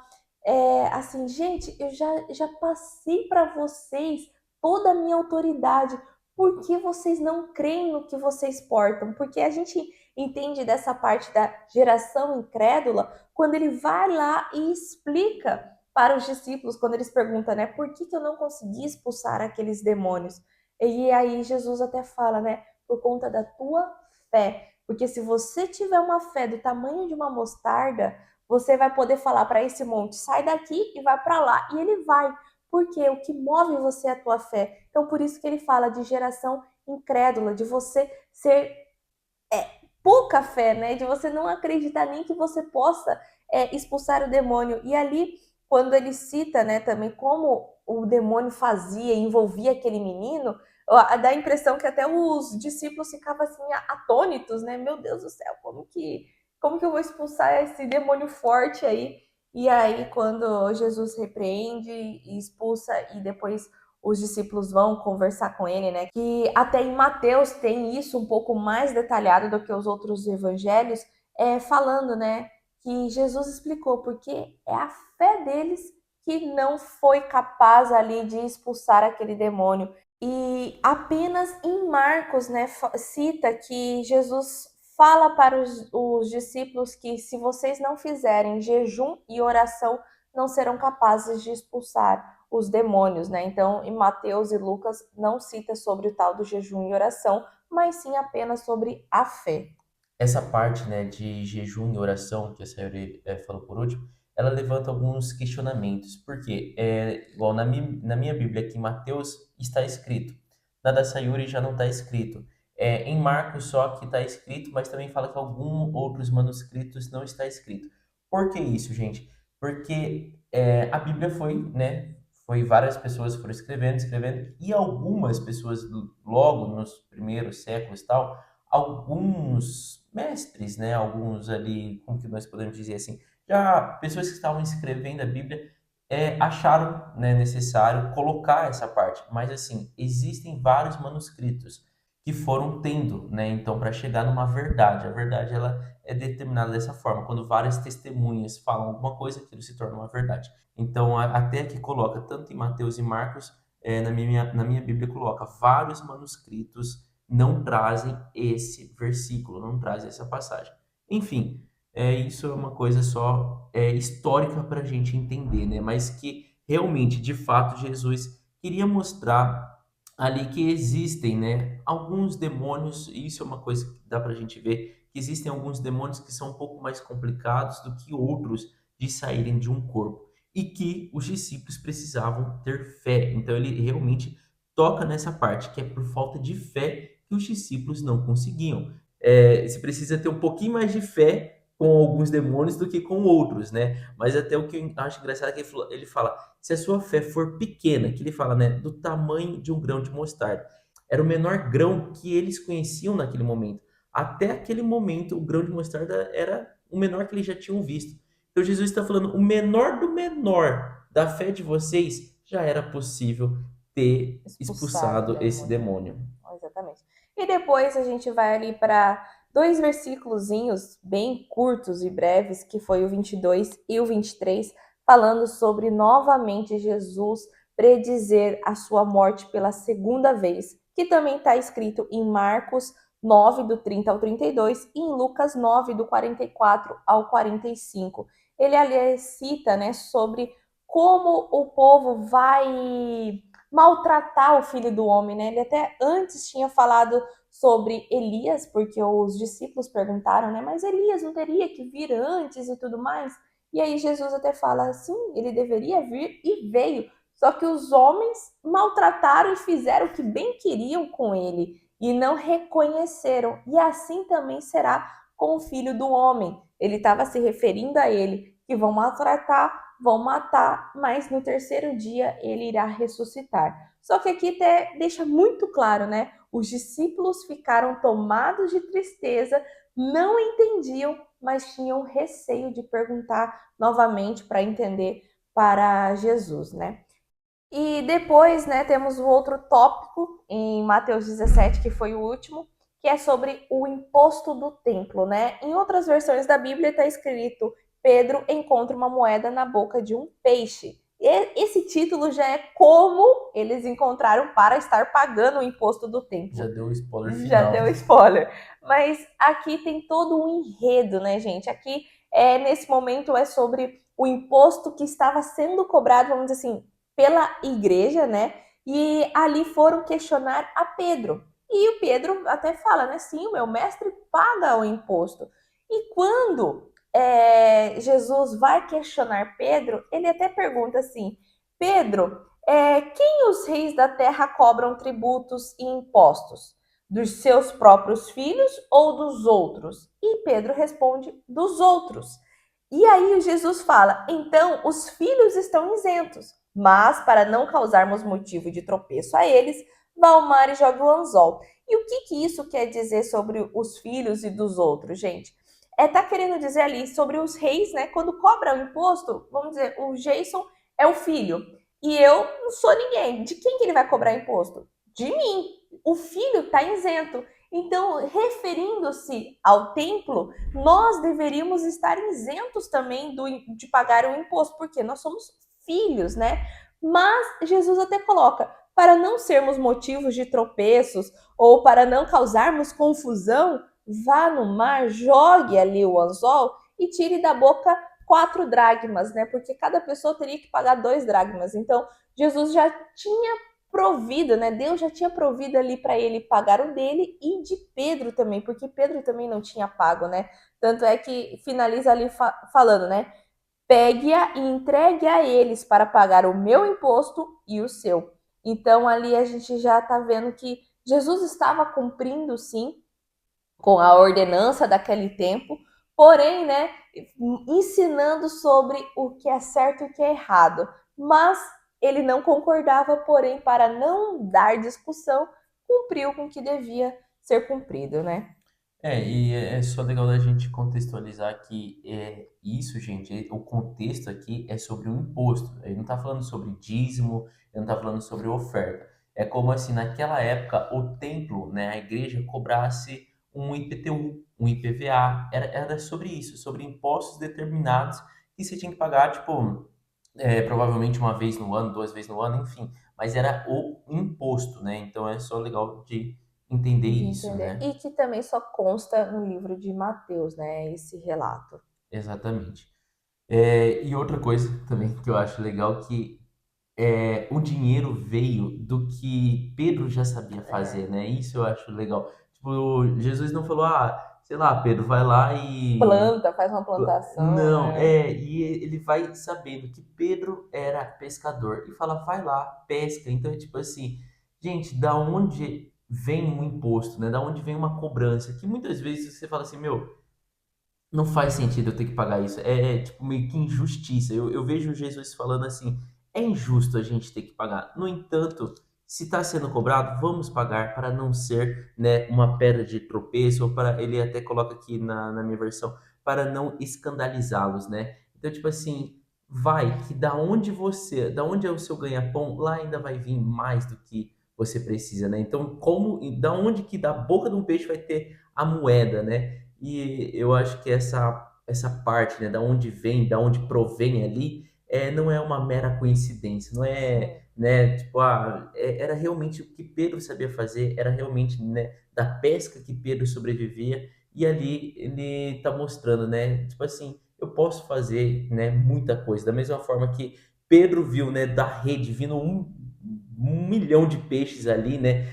assim, gente, eu já passei para vocês toda a minha autoridade. Por que vocês não creem no que vocês portam? Porque a gente entende dessa parte da geração incrédula quando ele vai lá e explica para os discípulos, quando eles perguntam, né, por que eu não consegui expulsar aqueles demônios? E aí Jesus até fala, né, por conta da tua fé. Porque se você tiver uma fé do tamanho de uma mostarda, você vai poder falar para esse monte, sai daqui e vai para lá. E ele vai, porque o que move você é a tua fé. Então, por isso que ele fala de geração incrédula, de você ser pouca fé, né? De você não acreditar nem que você possa expulsar o demônio. E ali, quando ele cita, né, também como o demônio fazia, envolvia aquele menino, dá a impressão que até os discípulos ficavam assim atônitos, né? Meu Deus do céu, como que eu vou expulsar esse demônio forte aí? E aí, quando Jesus repreende e expulsa, e depois os discípulos vão conversar com ele, né? Que até em Mateus tem isso um pouco mais detalhado do que os outros evangelhos, falando, né? Que Jesus explicou, porque é a fé deles que não foi capaz ali de expulsar aquele demônio. E apenas em Marcos, né, cita que Jesus fala para os discípulos que se vocês não fizerem jejum e oração, não serão capazes de expulsar os demônios, né? Então, em Mateus e Lucas não cita sobre o tal do jejum e oração, mas sim apenas sobre a fé. Essa parte, né, de jejum e oração que a Sayuri falou por último, ela levanta alguns questionamentos. Porque, igual na minha Bíblia aqui em Mateus está escrito, na da Sayuri já não está escrito. Em Marcos só que está escrito, mas também fala que alguns outros manuscritos não está escrito. Por que isso, gente? Porque a Bíblia foi, né, foi várias pessoas foram escrevendo, escrevendo, e algumas pessoas logo nos primeiros séculos e tal, alguns mestres, né, alguns ali, como que nós podemos dizer assim, já pessoas que estavam escrevendo a Bíblia, acharam, né, necessário colocar essa parte. Mas assim, existem vários manuscritos que foram tendo, né, então para chegar numa verdade. A verdade ela é determinada dessa forma. Quando várias testemunhas falam alguma coisa, aquilo se torna uma verdade. Então até que coloca tanto em Mateus e Marcos, na minha Bíblia coloca vários manuscritos não trazem esse versículo, não trazem essa passagem. Enfim, isso é uma coisa só histórica para a gente entender, né? Mas que realmente, de fato, Jesus queria mostrar ali que existem, né, alguns demônios, e isso é uma coisa que dá para a gente ver, que existem alguns demônios que são um pouco mais complicados do que outros de saírem de um corpo. E que os discípulos precisavam ter fé. Então ele realmente toca nessa parte, que é por falta de fé que os discípulos não conseguiam. Você precisa ter um pouquinho mais de fé com alguns demônios do que com outros, né? Mas até o que eu acho engraçado é que ele fala, se a sua fé for pequena, que ele fala, né, do tamanho de um grão de mostarda. Era o menor grão que eles conheciam naquele momento. Até aquele momento, o grão de mostarda era o menor que eles já tinham visto. Então Jesus está falando, o menor do menor da fé de vocês já era possível ter Expulsar o expulsado esse demônio, né? demônio. Exatamente. E depois a gente vai ali para dois versículozinhos bem curtos e breves, que foi o 22 e o 23, falando sobre novamente Jesus predizer a sua morte pela segunda vez, que também está escrito em Marcos 9, do 30 ao 32, e em Lucas 9, do 44 ao 45. Ele ali cita, né, sobre como o povo vai maltratar o filho do homem, né? Ele até antes tinha falado sobre Elias, porque os discípulos perguntaram, né? Mas Elias não teria que vir antes e tudo mais? E aí Jesus até fala assim, ele deveria vir e veio. Só que os homens maltrataram e fizeram o que bem queriam com ele e não reconheceram. E assim também será com o filho do homem. Ele estava se referindo a ele, que vão maltratar, vão matar, mas no terceiro dia ele irá ressuscitar. Só que aqui até deixa muito claro, né? Os discípulos ficaram tomados de tristeza, não entendiam, mas tinham receio de perguntar novamente para entender para Jesus, né? E depois, né, temos o outro tópico em Mateus 17, que foi o último, que é sobre o imposto do templo, né? Em outras versões da Bíblia está escrito: Pedro encontra uma moeda na boca de um peixe. E esse título já é como eles encontraram para estar pagando o imposto do templo. Já deu o spoiler Já final. deu spoiler. Mas aqui tem todo um enredo, né, gente? Aqui, nesse momento, é sobre o imposto que estava sendo cobrado, vamos dizer assim, pela igreja, né? E ali foram questionar a Pedro. E o Pedro até fala, né? Sim, o meu mestre paga o imposto. E quando Jesus vai questionar Pedro, ele até pergunta assim: Pedro, quem os reis da terra cobram tributos e impostos? Dos seus próprios filhos ou dos outros? E Pedro responde: dos outros. E aí Jesus fala: então os filhos estão isentos, mas para não causarmos motivo de tropeço a eles, vá ao mar e jogue o anzol. E o que isso quer dizer sobre os filhos e dos outros, gente? Tá querendo dizer ali sobre os reis, né? Quando cobra o imposto, vamos dizer, o Jason é o filho e eu não sou ninguém. De quem que ele vai cobrar imposto? De mim. O filho está isento. Então, referindo-se ao templo, nós deveríamos estar isentos também de pagar o imposto, porque nós somos filhos, né? Mas Jesus até coloca, para não sermos motivos de tropeços ou para não causarmos confusão, vá no mar, jogue ali o anzol e tire da boca 4 dracmas, né? Porque cada pessoa teria que pagar 2 dracmas. Então, Jesus já tinha provido, né? Deus já tinha provido ali para ele pagar o dele e de Pedro também, porque Pedro também não tinha pago, né? Tanto é que finaliza ali falando, né? Pegue-a e entregue a eles para pagar o meu imposto e o seu. Então ali a gente já está vendo que Jesus estava cumprindo sim com a ordenança daquele tempo, porém, né, ensinando sobre o que é certo e o que é errado. Mas ele não concordava, porém, para não dar discussão, cumpriu com o que devia ser cumprido, né? E é só legal da gente contextualizar que isso, gente, o contexto aqui é sobre um imposto. Ele não está falando sobre dízimo, ele não está falando sobre oferta. É como assim, naquela época, o templo, né, a igreja cobrasse um IPTU, um IPVA. Era sobre isso, sobre impostos determinados que você tinha que pagar, tipo, provavelmente uma vez no ano, 2 vezes no ano, enfim. Mas era o imposto, né? Então é só legal de entender De isso, entender. né? E que também só consta no livro de Mateus, né? Esse relato. Exatamente. E outra coisa também que eu acho legal que o dinheiro veio do que Pedro já sabia fazer, né? Isso eu acho legal. Tipo, Jesus não falou, sei lá, Pedro, vai lá e Planta, faz uma plantação, não, né? e ele vai sabendo que Pedro era pescador e fala, vai lá, pesca. Então é tipo assim, gente, da onde vem um imposto, né? Da onde vem uma cobrança? Que muitas vezes você fala assim, meu, não faz sentido eu ter que pagar isso. Tipo meio que injustiça. Eu vejo Jesus falando assim: é injusto a gente ter que pagar. No entanto, se está sendo cobrado, vamos pagar para não ser, né, uma pedra de tropeço, ou para, ele até coloca aqui na minha versão, para não escandalizá-los, né? Então, tipo assim, vai que da onde é o seu ganha-pão, lá ainda vai vir mais do que você precisa, né? Então, da onde que da boca de um peixe vai ter a moeda, né? E eu acho que essa parte, né, da onde vem, da onde provém ali, não é uma mera coincidência, não é, Sim. né, tipo, era realmente o que Pedro sabia fazer, era realmente, né, da pesca que Pedro sobrevivia, e ali ele tá mostrando, né, tipo assim, eu posso fazer, né, muita coisa, da mesma forma que Pedro viu, né, da rede vindo um milhão de peixes ali, né,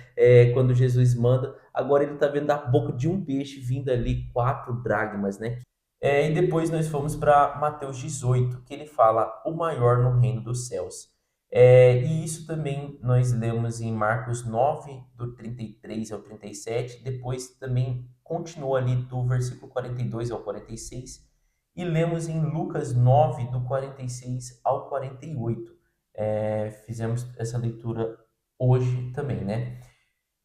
quando Jesus manda. Agora ele está vendo da boca de um peixe vindo ali 4 dracmas, né? E depois nós fomos para Mateus 18, que ele fala o maior no reino dos céus. E isso também nós lemos em Marcos 9, do 33 ao 37. Depois também continua ali do versículo 42 ao 46. E lemos em Lucas 9, do 46 ao 48. Fizemos essa leitura hoje também, né?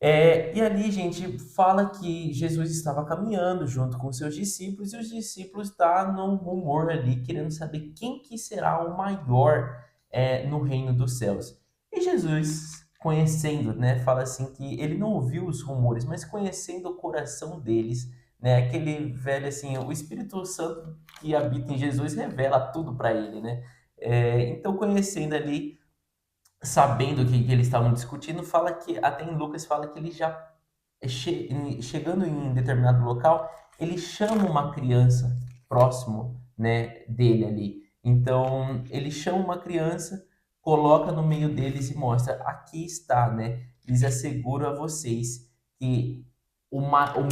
E ali, gente, fala que Jesus estava caminhando junto com seus discípulos e os discípulos estão num rumor ali, querendo saber quem que será o maior no reino dos céus. E Jesus, conhecendo, né, fala assim que ele não ouviu os rumores, mas conhecendo o coração deles, né, aquele velho assim, o Espírito Santo que habita em Jesus revela tudo para ele, né? Então, conhecendo ali sabendo que eles estavam discutindo, fala que, até em Lucas, fala que ele já, chegando em determinado local, ele chama uma criança próximo, né, dele ali. Então, ele chama uma criança, coloca no meio deles e mostra, aqui está, né, lhes asseguro a vocês que o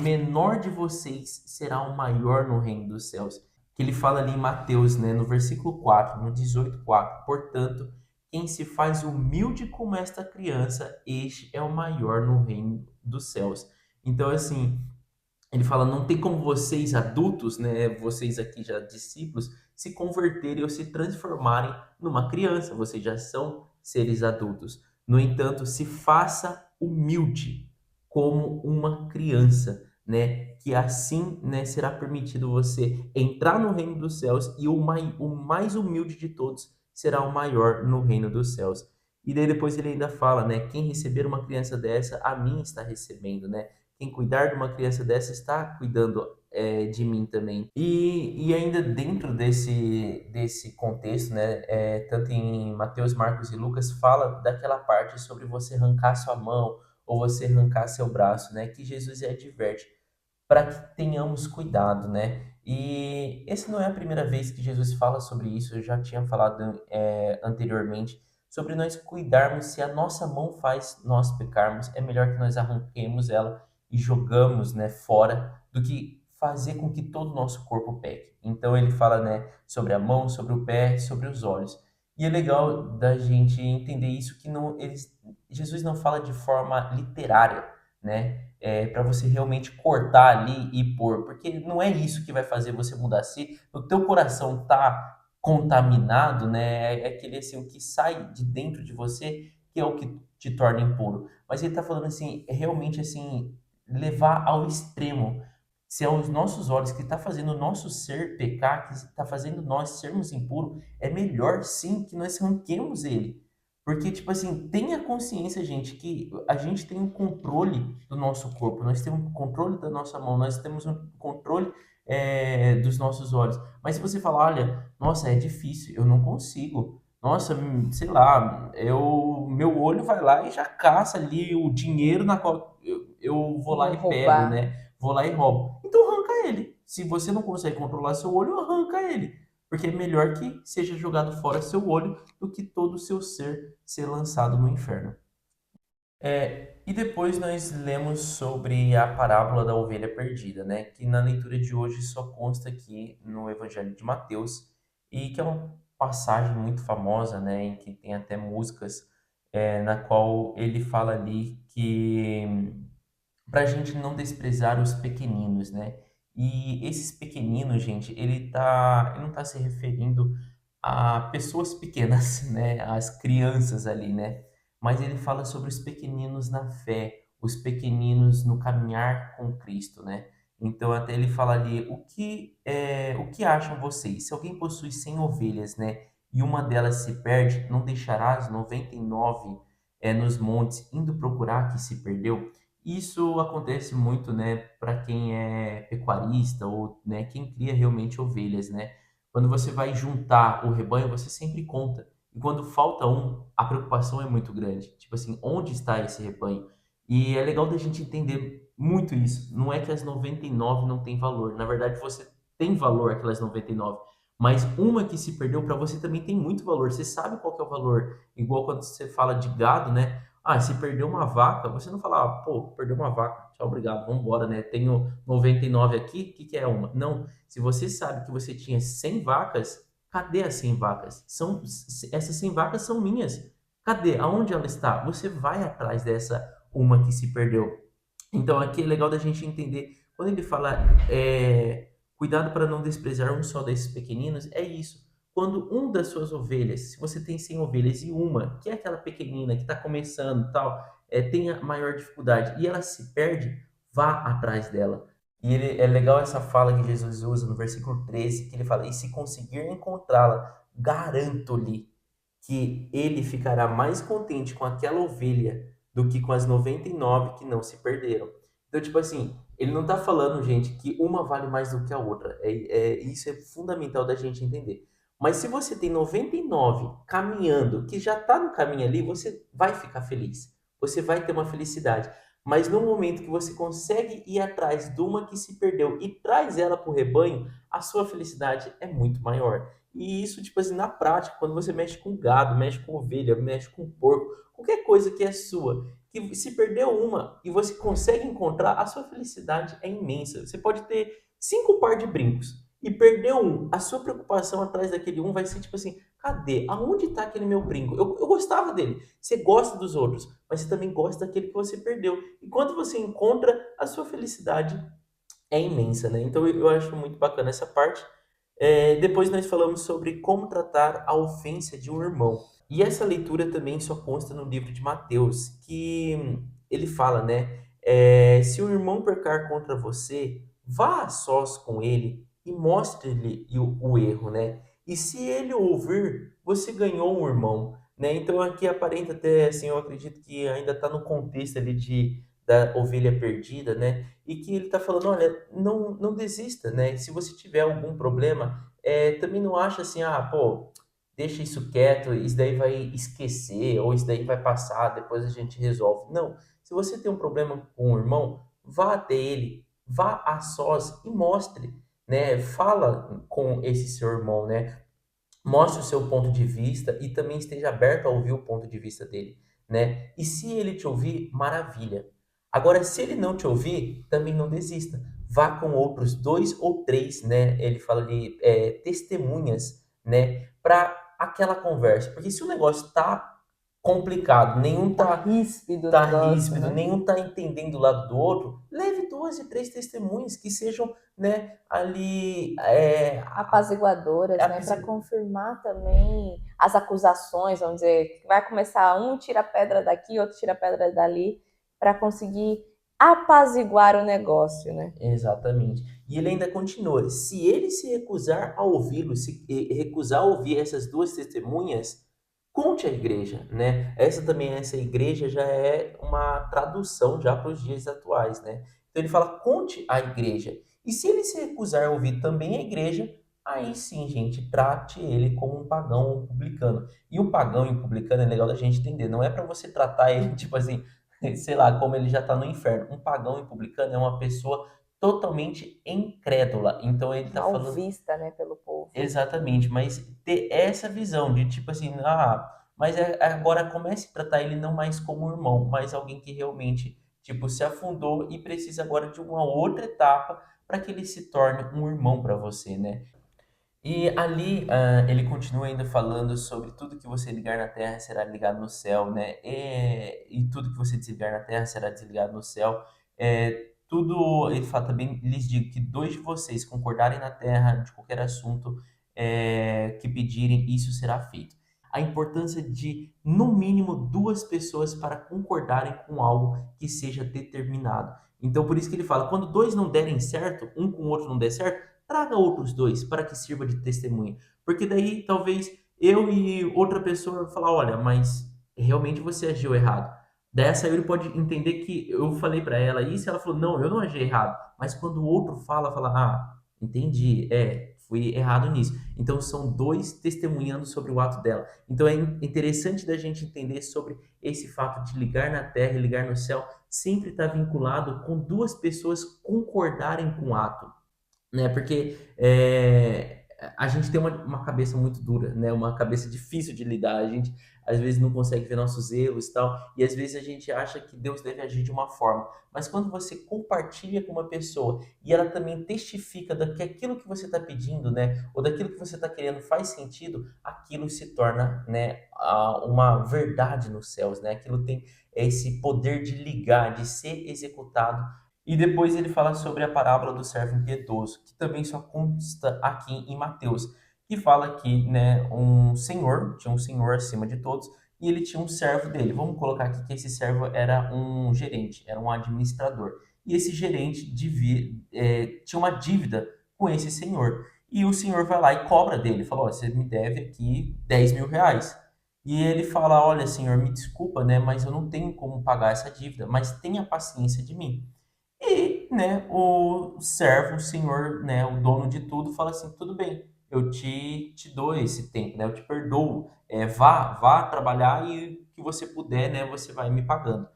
menor de vocês será o maior no reino dos céus. Que ele fala ali em Mateus, né, no versículo 4, no 18:4. Portanto, quem se faz humilde como esta criança, este é o maior no reino dos céus. Então, assim, ele fala, não tem como vocês adultos, né, vocês aqui já discípulos, se converterem ou se transformarem numa criança. Vocês já são seres adultos. No entanto, se faça humilde como uma criança, né, que assim, né, será permitido você entrar no reino dos céus e o mais humilde de todos será o maior no reino dos céus. E daí depois ele ainda fala, né, quem receber uma criança dessa, a mim está recebendo, né? Quem cuidar de uma criança dessa está cuidando de mim também. E ainda dentro desse contexto, né, tanto em Mateus, Marcos e Lucas, fala daquela parte sobre você arrancar sua mão ou você arrancar seu braço, né, que Jesus adverte para que tenhamos cuidado, né? E essa não é a primeira vez que Jesus fala sobre isso, eu já tinha falado anteriormente, sobre nós cuidarmos, se a nossa mão faz nós pecarmos, é melhor que nós arranquemos ela e jogamos, né, fora, do que fazer com que todo o nosso corpo peque. Então ele fala, né, sobre a mão, sobre o pé, sobre os olhos. E é legal da gente entender isso, que não, Jesus não fala de forma literária, né? Para você realmente cortar ali e pôr, porque não é isso que vai fazer você mudar. Se o teu coração tá contaminado, né, é aquele assim, o que sai de dentro de você que é o que te torna impuro. Mas ele tá falando assim, é realmente assim, levar ao extremo. Se é os nossos olhos que está fazendo o nosso ser pecar, que está fazendo nós sermos impuros, é melhor sim que nós arranquemos ele. Porque, tipo assim, tenha consciência, gente, que a gente tem um controle do nosso corpo, nós temos um controle da nossa mão, nós temos um controle dos nossos olhos. Mas se você falar, olha, nossa, é difícil, eu não consigo. Nossa, sei lá, meu olho vai lá e já caça ali o dinheiro na qual eu vou lá Vou e pego, roubar. né? Vou lá e roubo. Então arranca ele. Se você não consegue controlar seu olho, arranca ele. Porque é melhor que seja jogado fora seu olho do que todo o seu ser lançado no inferno. E depois nós lemos sobre a parábola da ovelha perdida, né? Que na leitura de hoje só consta aqui no Evangelho de Mateus e que é uma passagem muito famosa, né? Em que tem até músicas na qual ele fala ali que para a gente não desprezar os pequeninos, né? E esses pequeninos, gente, ele não está se referindo a pessoas pequenas, né? As crianças ali, né? Mas ele fala sobre os pequeninos na fé, os pequeninos no caminhar com Cristo, né? Então até ele fala ali, o que acham vocês? Se alguém possui 100 ovelhas, né? E uma delas se perde, não deixará as 99 nos montes, indo procurar a que se perdeu? Isso acontece muito, né, para quem é pecuarista ou, né, quem cria realmente ovelhas, né? Quando você vai juntar o rebanho, você sempre conta. E quando falta um, a preocupação é muito grande. Tipo assim, onde está esse rebanho? E é legal da gente entender muito isso. Não é que as 99 não têm valor. Na verdade, você tem valor aquelas 99. Mas uma que se perdeu para você também tem muito valor. Você sabe qual que é o valor. Igual quando você fala de gado, né? Ah, se perdeu uma vaca, você não fala, pô, perdeu uma vaca, tchau, obrigado, vamos embora, né? Tenho 99 aqui, o que que é uma? Não, se você sabe que você tinha 100 vacas, cadê as 100 vacas? Essas 100 vacas são minhas. Cadê? Aonde ela está? Você vai atrás dessa uma que se perdeu. Então aqui é legal da gente entender, quando ele fala, cuidado para não desprezar um só desses pequeninos, é isso. Quando das suas ovelhas, se você tem 100 ovelhas e uma, que é aquela pequenina que está começando e tal, tenha maior dificuldade e ela se perde, vá atrás dela. E é legal essa fala que Jesus usa no versículo 13, que ele fala: "E se conseguir encontrá-la, garanto-lhe que ele ficará mais contente com aquela ovelha do que com as 99 que não se perderam." Então, tipo assim, ele não está falando, gente, que uma vale mais do que a outra. Isso é fundamental da gente entender. Mas se você tem 99 caminhando, que já está no caminho ali, você vai ficar feliz. Você vai ter uma felicidade. Mas no momento que você consegue ir atrás de uma que se perdeu e traz ela para o rebanho, a sua felicidade é muito maior. E isso, tipo assim, na prática, quando você mexe com gado, mexe com ovelha, mexe com porco, qualquer coisa que é sua, que se perdeu uma e você consegue encontrar, a sua felicidade é imensa. Você pode ter 5 par de brincos e perder um, a sua preocupação atrás daquele um vai ser tipo assim: cadê? Aonde está aquele meu brinco? Eu gostava dele. Você gosta dos outros, mas você também gosta daquele que você perdeu. E quando você encontra, a sua felicidade é imensa, né? Então eu acho muito bacana essa parte. Depois nós falamos sobre como tratar a ofensa de um irmão. E essa leitura também só consta no livro de Mateus, que ele fala, né? Se o irmão pecar contra você, vá a sós com ele e mostre-lhe o erro, né? E se ele ouvir, você ganhou um irmão, né? Então aqui aparenta até, assim, eu acredito que ainda está no contexto ali da ovelha perdida, né? E que ele está falando: olha, não desista, né? Se você tiver algum problema, também não acha assim: ah, pô, deixa isso quieto, isso daí vai esquecer, ou isso daí vai passar, depois a gente resolve. Não, se você tem um problema com o irmão, vá até ele, vá a sós e mostre, né? Fala com esse seu irmão, né? Mostre o seu ponto de vista e também esteja aberto a ouvir o ponto de vista dele, né? E se ele te ouvir, maravilha. Agora, se ele não te ouvir, também não desista. Vá com outros 2 ou 3, né? Ele fala ali, testemunhas, né? Para aquela conversa. Porque se o negócio tá complicado, nenhum Tá tá ríspido o tá negócio, ríspido, né? nenhum tá entendendo o lado do outro, leve 2 e 3 testemunhas que sejam, né, ali, Apaziguadoras, né, para confirmar também as acusações, vamos dizer, que vai começar um tira pedra daqui, outro tira pedra dali, para conseguir apaziguar o negócio, né? Exatamente. E ele ainda continua: se ele se recusar a ouvi-lo, se recusar a ouvir essas 2 testemunhas, conte à igreja, né? Essa igreja já é uma tradução já para os dias atuais, né? Então ele fala: conte à igreja. E se ele se recusar a ouvir também a igreja, aí sim, gente, trate ele como um pagão ou um publicano. E o pagão e o publicano é legal da gente entender, não é para você tratar ele tipo assim, sei lá, como ele já está no inferno. Um pagão e publicano é uma pessoa totalmente incrédula. Então ele está Mal falando vista, né, pelo povo. exatamente, mas ter essa visão de tipo assim: ah, mas agora comece a tratar ele não mais como um irmão, mas alguém que realmente tipo se afundou e precisa agora de uma outra etapa para que ele se torne um irmão para você, né? E ali, ele continua ainda falando sobre tudo que você ligar na terra será ligado no céu, né? E tudo que você desligar na terra será desligado no céu. Tudo, ele fala também, lhes digo que 2 de vocês concordarem na terra de qualquer assunto que pedirem, isso será feito. A importância de, no mínimo, 2 pessoas para concordarem com algo que seja determinado. Então, por isso que ele fala: quando 2 não derem certo, um com o outro não der certo, traga outros 2 para que sirva de testemunha. Porque daí talvez eu e outra pessoa vão falar: olha, mas realmente você agiu errado. Daí a Sayuri pode entender que eu falei para ela isso e ela falou: não, eu não agi errado. Mas quando o outro fala: ah, entendi, fui errado nisso. Então são 2 testemunhando sobre o ato dela. Então é interessante da gente entender sobre esse fato de ligar na terra e ligar no céu sempre está vinculado com 2 pessoas concordarem com o ato, né? Porque a gente tem uma cabeça muito dura, né? Uma cabeça difícil de lidar. A gente às vezes não consegue ver nossos erros e tal, e às vezes a gente acha que Deus deve agir de uma forma. Mas quando você compartilha com uma pessoa e ela também testifica que aquilo que você está pedindo, né? Ou daquilo que você está querendo faz sentido, aquilo se torna, né? Uma verdade nos céus, né? Aquilo tem esse poder de ligar, de ser executado. E depois ele fala sobre a parábola do servo impiedoso, que também só consta aqui em Mateus, que fala que, né, tinha um senhor acima de todos, e ele tinha um servo dele. Vamos colocar aqui que esse servo era um gerente, era um administrador. E esse gerente tinha uma dívida com esse senhor. E o senhor vai lá e cobra dele, falou, ó, você me deve aqui R$ 10.000. E ele fala, olha, senhor, me desculpa, né, mas eu não tenho como pagar essa dívida, mas tenha paciência de mim. E, né, o servo, o senhor, né, o dono de tudo, fala assim, tudo bem, eu te dou esse tempo, né, eu te perdoo, vá trabalhar e o que você puder, né, você vai me pagando.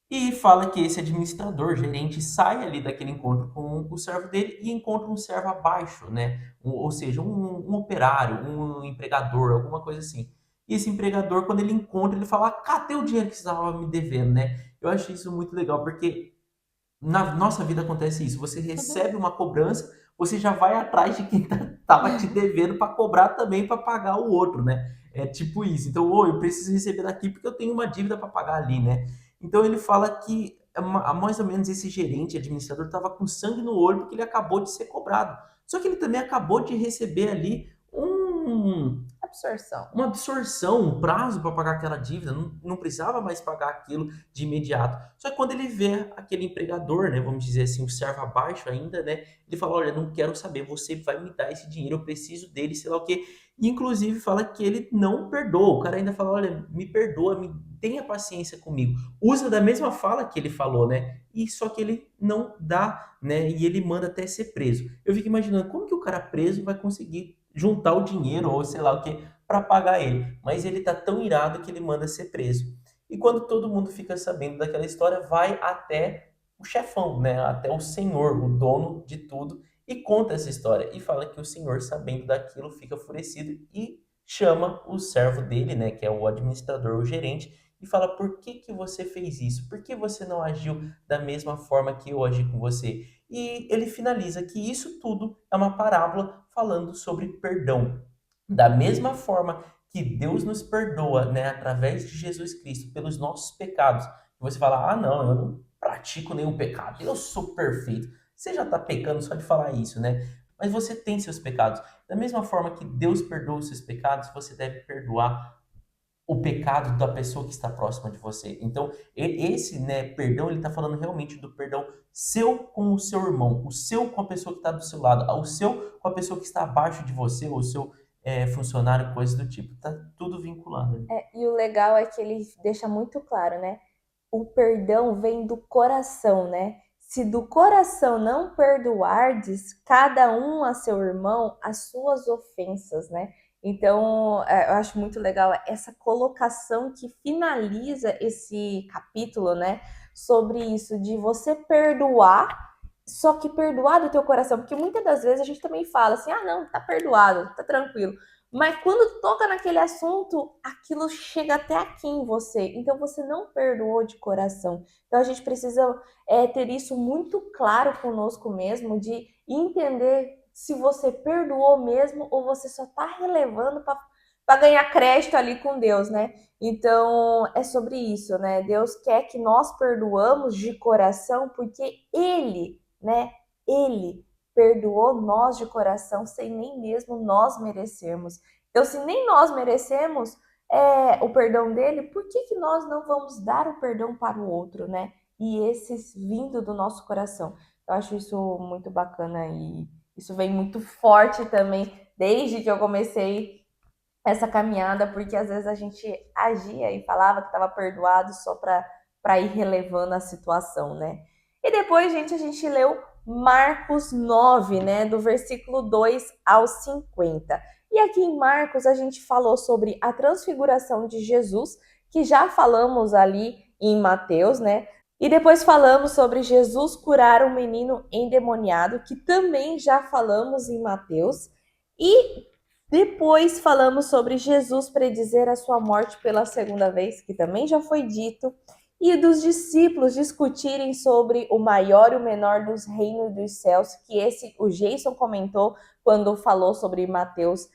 E fala que esse administrador, gerente, sai ali daquele encontro com o servo dele e encontra um servo abaixo, né? Ou seja, um operário, um empregador, alguma coisa assim. E esse empregador, quando ele encontra, ele fala: cadê o dinheiro que você estava me devendo, né? Eu acho isso muito legal, porque na nossa vida acontece isso. Você recebe uma cobrança, você já vai atrás de quem estava te devendo para cobrar também para pagar o outro, né? É tipo isso. Então, eu preciso receber daqui porque eu tenho uma dívida para pagar ali, né? Então ele fala que mais ou menos esse gerente, administrador, estava com sangue no olho porque ele acabou de ser cobrado. Só que ele também acabou de receber ali Absorção. uma absorção, um prazo para pagar aquela dívida, não precisava mais pagar aquilo de imediato. Só que quando ele vê aquele empregador, né, vamos dizer assim, um servo abaixo ainda, né, ele fala, olha, não quero saber, você vai me dar esse dinheiro, eu preciso dele, sei lá o quê. E, inclusive fala que ele não perdoa, o cara ainda fala, olha, me perdoa, tenha paciência comigo. Usa da mesma fala que ele falou, né, e só que ele não dá, né, e ele manda até ser preso. Eu fico imaginando, como que o cara preso vai conseguir juntar o dinheiro, ou sei lá o quê, para pagar ele. Mas ele tá tão irado que ele manda ser preso. E quando todo mundo fica sabendo daquela história, vai até o chefão, né? Até o senhor, o dono de tudo, e conta essa história. E fala que o senhor, sabendo daquilo, fica furecido e chama o servo dele, né? Que é o administrador, o gerente, e fala: por que que você fez isso? Por que você não agiu da mesma forma que eu agi com você? E ele finaliza que isso tudo é uma parábola falando sobre perdão. Da mesma forma que Deus nos perdoa, né, através de Jesus Cristo, pelos nossos pecados, você fala, ah, não, eu não pratico nenhum pecado, eu sou perfeito. Você já está pecando só de falar isso, né? Mas você tem seus pecados. Da mesma forma que Deus perdoa os seus pecados, você deve perdoar o pecado da pessoa que está próxima de você. Então, esse, né, perdão, ele está falando realmente do perdão seu com o seu irmão, o seu com a pessoa que está do seu lado, o seu com a pessoa que está abaixo de você, ou o seu funcionário, coisas do tipo. Tá tudo vinculado, né? E o legal é que ele deixa muito claro, né? O perdão vem do coração, né? Se do coração não perdoardes cada um a seu irmão as suas ofensas, né? Então, eu acho muito legal essa colocação que finaliza esse capítulo, né? Sobre isso, de você perdoar, só que perdoar do teu coração, porque muitas das vezes a gente também fala assim, ah, não, tá perdoado, tá tranquilo. Mas quando toca naquele assunto, aquilo chega até aqui em você. Então você não perdoou de coração. Então a gente precisa ter isso muito claro conosco mesmo, de entender se você perdoou mesmo ou você só está relevando para ganhar crédito ali com Deus, né? Então é sobre isso, né? Deus quer que nós perdoamos de coração porque Ele, né? Ele perdoou nós de coração sem nem mesmo nós merecermos. Então, se nem nós merecemos o perdão dele, por que nós não vamos dar o perdão para o outro, né? E esses vindo do nosso coração. Eu acho isso muito bacana e isso vem muito forte também desde que eu comecei essa caminhada, porque às vezes a gente agia e falava que estava perdoado só para ir relevando a situação, né? E depois, gente, a gente leu Marcos 9, né, do versículo 2 ao 50. E aqui em Marcos a gente falou sobre a transfiguração de Jesus, que já falamos ali em Mateus, né? E depois falamos sobre Jesus curar um menino endemoniado, que também já falamos em Mateus. E depois falamos sobre Jesus predizer a sua morte pela segunda vez, que também já foi dito, e dos discípulos discutirem sobre o maior e o menor dos reinos dos céus, que esse o Jason comentou quando falou sobre Mateus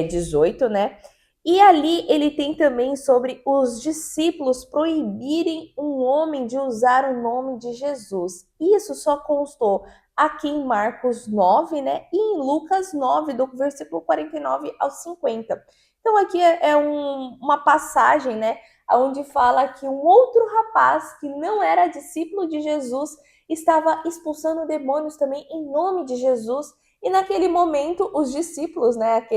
18, né? E ali ele tem também sobre os discípulos proibirem um homem de usar o nome de Jesus. Isso só constou aqui em Marcos 9, né? E em Lucas 9, do versículo 49 ao 50. Então aqui uma passagem, né? onde fala que um outro rapaz que não era discípulo de Jesus estava expulsando demônios também em nome de Jesus. E naquele momento, os discípulos, né,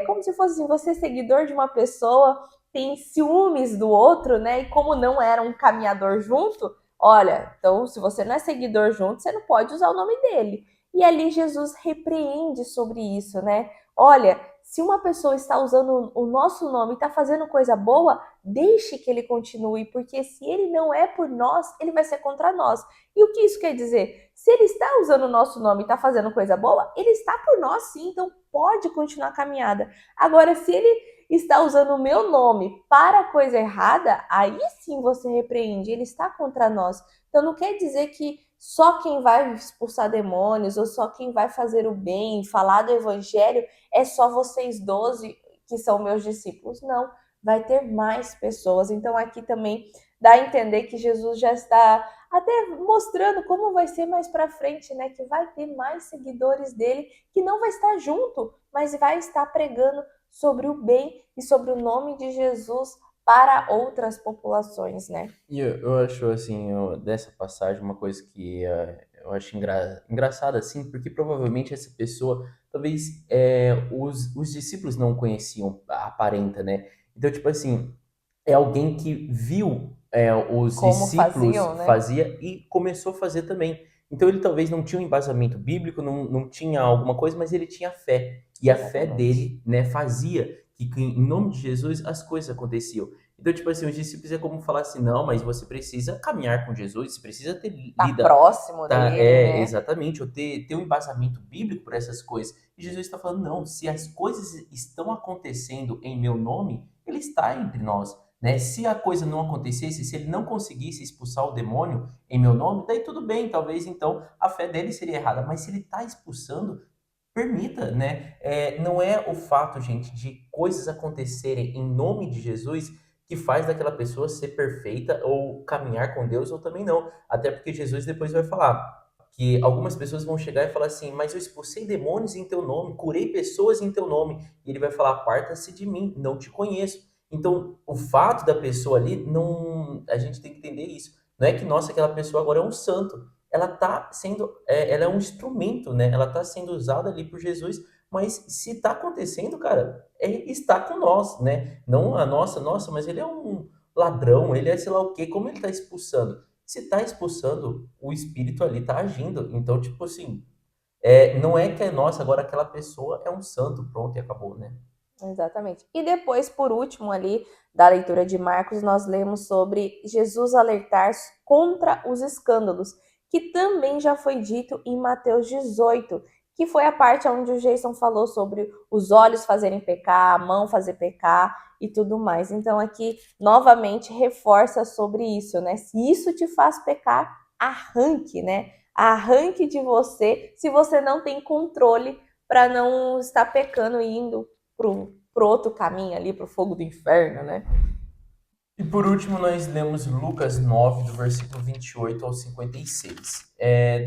como se fosse assim, você seguidor de uma pessoa, tem ciúmes do outro, né? E como não era um caminhador junto, olha, então se você não é seguidor junto, você não pode usar o nome dele. E ali Jesus repreende sobre isso, né? Olha, se uma pessoa está usando o nosso nome e está fazendo coisa boa, deixe que ele continue, porque se ele não é por nós, ele vai ser contra nós. E o que isso quer dizer? Se ele está usando o nosso nome e está fazendo coisa boa, ele está por nós sim, então pode continuar a caminhada. Agora, se ele está usando o meu nome para coisa errada, aí sim você repreende, ele está contra nós. Então não quer dizer que só quem vai expulsar demônios ou só quem vai fazer o bem, falar do evangelho, é só vocês 12 que são meus discípulos. Não, vai ter mais pessoas. Então aqui também dá a entender que Jesus já está até mostrando como vai ser mais para frente, né? Que vai ter mais seguidores dele que não vai estar junto, mas vai estar pregando sobre o bem e sobre o nome de Jesus para outras populações, né? E eu acho, assim, dessa passagem, uma coisa que eu acho engraçada, assim, porque provavelmente essa pessoa, talvez os discípulos não conheciam a aparenta, né? Então, tipo assim, é alguém que viu os Como discípulos faziam, né? fazia e começou a fazer também. Então, ele talvez não tinha um embasamento bíblico, não tinha alguma coisa, mas ele tinha fé. E a fé Exatamente. dele, né, fazia que em nome de Jesus as coisas aconteciam. Então, tipo assim, os discípulos é como falar assim, não, mas você precisa caminhar com Jesus, você precisa ter Tá lida, próximo tá, dele, né? exatamente, ou ter um embasamento bíblico para essas coisas. E Jesus está falando, não, se as coisas estão acontecendo em meu nome, ele está entre nós, né? Se a coisa não acontecesse, se ele não conseguisse expulsar o demônio em meu nome, daí tudo bem, talvez então a fé dele seria errada, mas se ele está expulsando, permita, né? Não é o fato, gente, de coisas acontecerem em nome de Jesus que faz daquela pessoa ser perfeita ou caminhar com Deus ou também não. Até porque Jesus depois vai falar que algumas pessoas vão chegar e falar assim, mas eu expulsei demônios em teu nome, curei pessoas em teu nome. E ele vai falar, aparta-se de mim, não te conheço. Então, o fato da pessoa ali, não, a gente tem que entender isso. Não é que, nossa, aquela pessoa agora é um santo. Ela está sendo, ela é um instrumento, né? Ela está sendo usada ali por Jesus, mas se está acontecendo, cara, está com nós, né? Não a nossa, mas ele é um ladrão, ele é sei lá o quê, como ele está expulsando? Se está expulsando, o espírito ali está agindo. Então, tipo assim, não é que é nossa, agora aquela pessoa é um santo, pronto e acabou, né? Exatamente. E depois, por último, ali da leitura de Marcos, nós lemos sobre Jesus alertar contra os escândalos, que também já foi dito em Mateus 18, que foi a parte onde o Jason falou sobre os olhos fazerem pecar, a mão fazer pecar e tudo mais. Então, aqui, novamente, reforça sobre isso, né? Se isso te faz pecar, arranque, né? Arranque de você se você não tem controle para não estar pecando e indo pro outro caminho ali, pro fogo do inferno, né? E por último, nós lemos Lucas 9, do versículo 28 ao 56.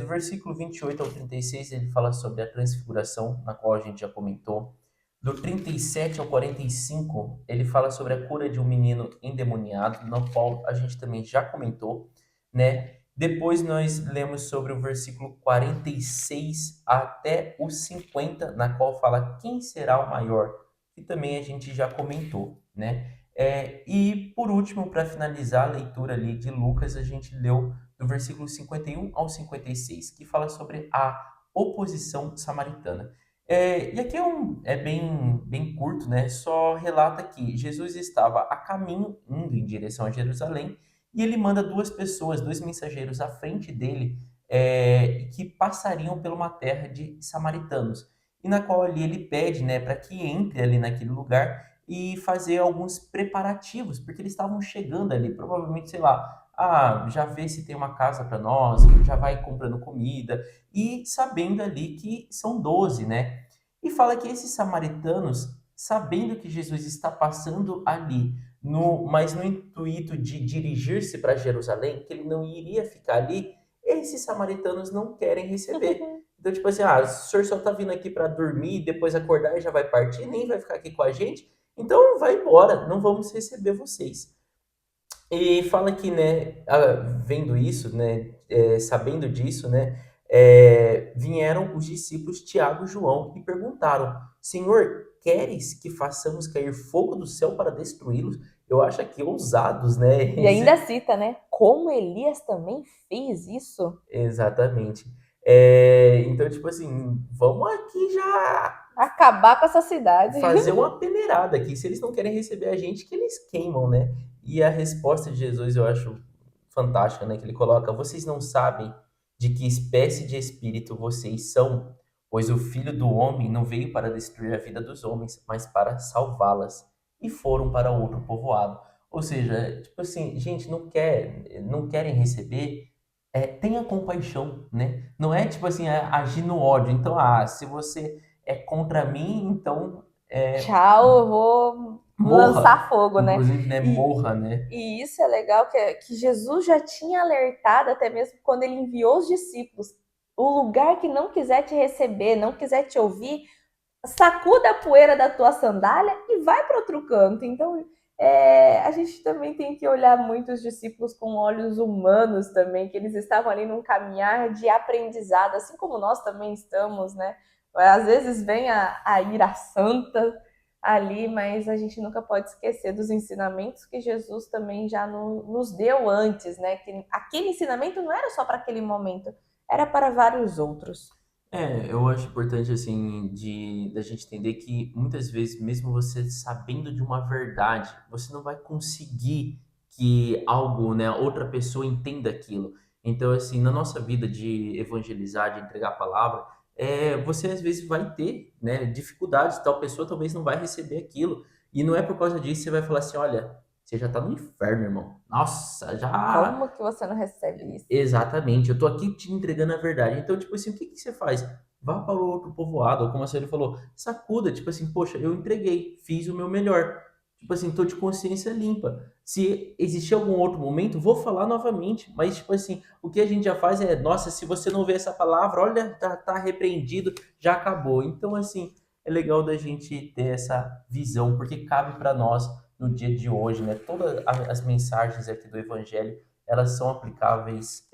Do versículo 28 ao 36, ele fala sobre a transfiguração, na qual a gente já comentou. Do 37 ao 45, ele fala sobre a cura de um menino endemoniado, na qual a gente também já comentou, né? Depois nós lemos sobre o versículo 46 até o 50, na qual fala quem será o maior, que também a gente já comentou, né? E por último, para finalizar a leitura ali de Lucas, a gente leu do versículo 51 ao 56, que fala sobre a oposição samaritana. E aqui é bem curto, né? Só relata que Jesus estava a caminho, indo em direção a Jerusalém, e ele manda duas pessoas, dois mensageiros à frente dele, que passariam por uma terra de samaritanos, e na qual ali ele pede, né, para que entre ali naquele lugar e fazer alguns preparativos, porque eles estavam chegando ali, provavelmente, sei lá, já vê se tem uma casa para nós, já vai comprando comida, e sabendo ali que são 12, né? E fala que esses samaritanos, sabendo que Jesus está passando ali, mas no intuito de dirigir-se para Jerusalém, que ele não iria ficar ali, esses samaritanos não querem receber. Então, tipo assim, o senhor só está vindo aqui para dormir, depois acordar e já vai partir, nem vai ficar aqui com a gente. Então vai embora, não vamos receber vocês. E fala que, né, vendo isso, né, sabendo disso, né, vieram os discípulos Tiago e João e perguntaram: Senhor, queres que façamos cair fogo do céu para destruí-los? Eu acho aqui ousados, né? E ainda cita, né? Como Elias também fez isso. Exatamente. Então, tipo assim, vamos aqui já Acabar com essa cidade. fazer uma peneirada aqui. Se eles não querem receber a gente, que eles queimam, né? E a resposta de Jesus eu acho fantástica, né? Que ele coloca: Vocês não sabem de que espécie de espírito vocês são, pois o Filho do Homem não veio para destruir a vida dos homens, mas para salvá-las. E foram para outro povoado. Ou seja, tipo assim, gente, não querem receber. Tenha compaixão, né? Não é tipo assim, agir no ódio. Então, se você é contra mim, então Tchau, eu vou lançar morra. fogo, né? Inclusive, né? E, Morra, né? e isso é legal, que Jesus já tinha alertado, até mesmo quando ele enviou os discípulos. O lugar que não quiser te receber, não quiser te ouvir, sacuda a poeira da tua sandália e vai para outro canto. Então, a gente também tem que olhar muito os discípulos com olhos humanos também, que eles estavam ali num caminhar de aprendizado, assim como nós também estamos, né? Às vezes vem a ira santa ali, mas a gente nunca pode esquecer dos ensinamentos que Jesus também já nos deu antes, né? Que aquele ensinamento não era só para aquele momento, era para vários outros. Eu acho importante, assim, da gente entender que muitas vezes, mesmo você sabendo de uma verdade, você não vai conseguir que algo, né, outra pessoa entenda aquilo. Então, assim, na nossa vida de evangelizar, de entregar a palavra, você às vezes vai ter, né, dificuldades, tal pessoa talvez não vai receber aquilo. E não é por causa disso que você vai falar assim, olha, você já tá no inferno, irmão. Nossa, já. Como que você não recebe isso? Exatamente, eu tô aqui te entregando a verdade. Então, tipo assim, o que que você faz? Vá para o outro povoado, ou como a senhora falou, sacuda, tipo assim, poxa, eu entreguei, fiz o meu melhor. Tipo assim, tô de consciência limpa. Se existir algum outro momento, vou falar novamente. Mas, tipo assim, o que a gente já faz nossa, se você não vê essa palavra, olha, tá repreendido, já acabou. Então, assim, é legal da gente ter essa visão, porque cabe para nós no dia de hoje, né? Todas as mensagens aqui do Evangelho elas são aplicáveis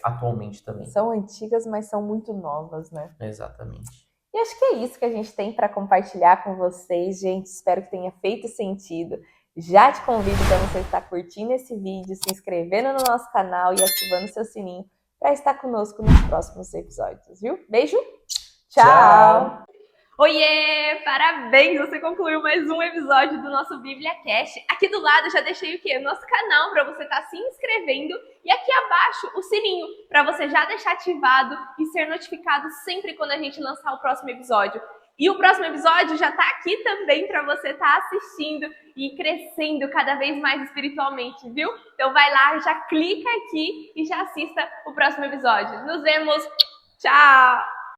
atualmente também. São antigas, mas são muito novas, né? Exatamente. E acho que é isso que a gente tem para compartilhar com vocês, gente. Espero que tenha feito sentido. Já te convido para você estar curtindo esse vídeo, se inscrevendo no nosso canal e ativando seu sininho para estar conosco nos próximos episódios, viu? Beijo, tchau! Tchau! Oiê! Parabéns! Você concluiu mais um episódio do nosso Bíblia Cast. Aqui do lado já deixei o quê? Nosso canal para você estar se inscrevendo e aqui abaixo o sininho para você já deixar ativado e ser notificado sempre quando a gente lançar o próximo episódio. E o próximo episódio já está aqui também para você estar assistindo e crescendo cada vez mais espiritualmente, viu? Então vai lá, já clica aqui e já assista o próximo episódio. Nos vemos! Tchau!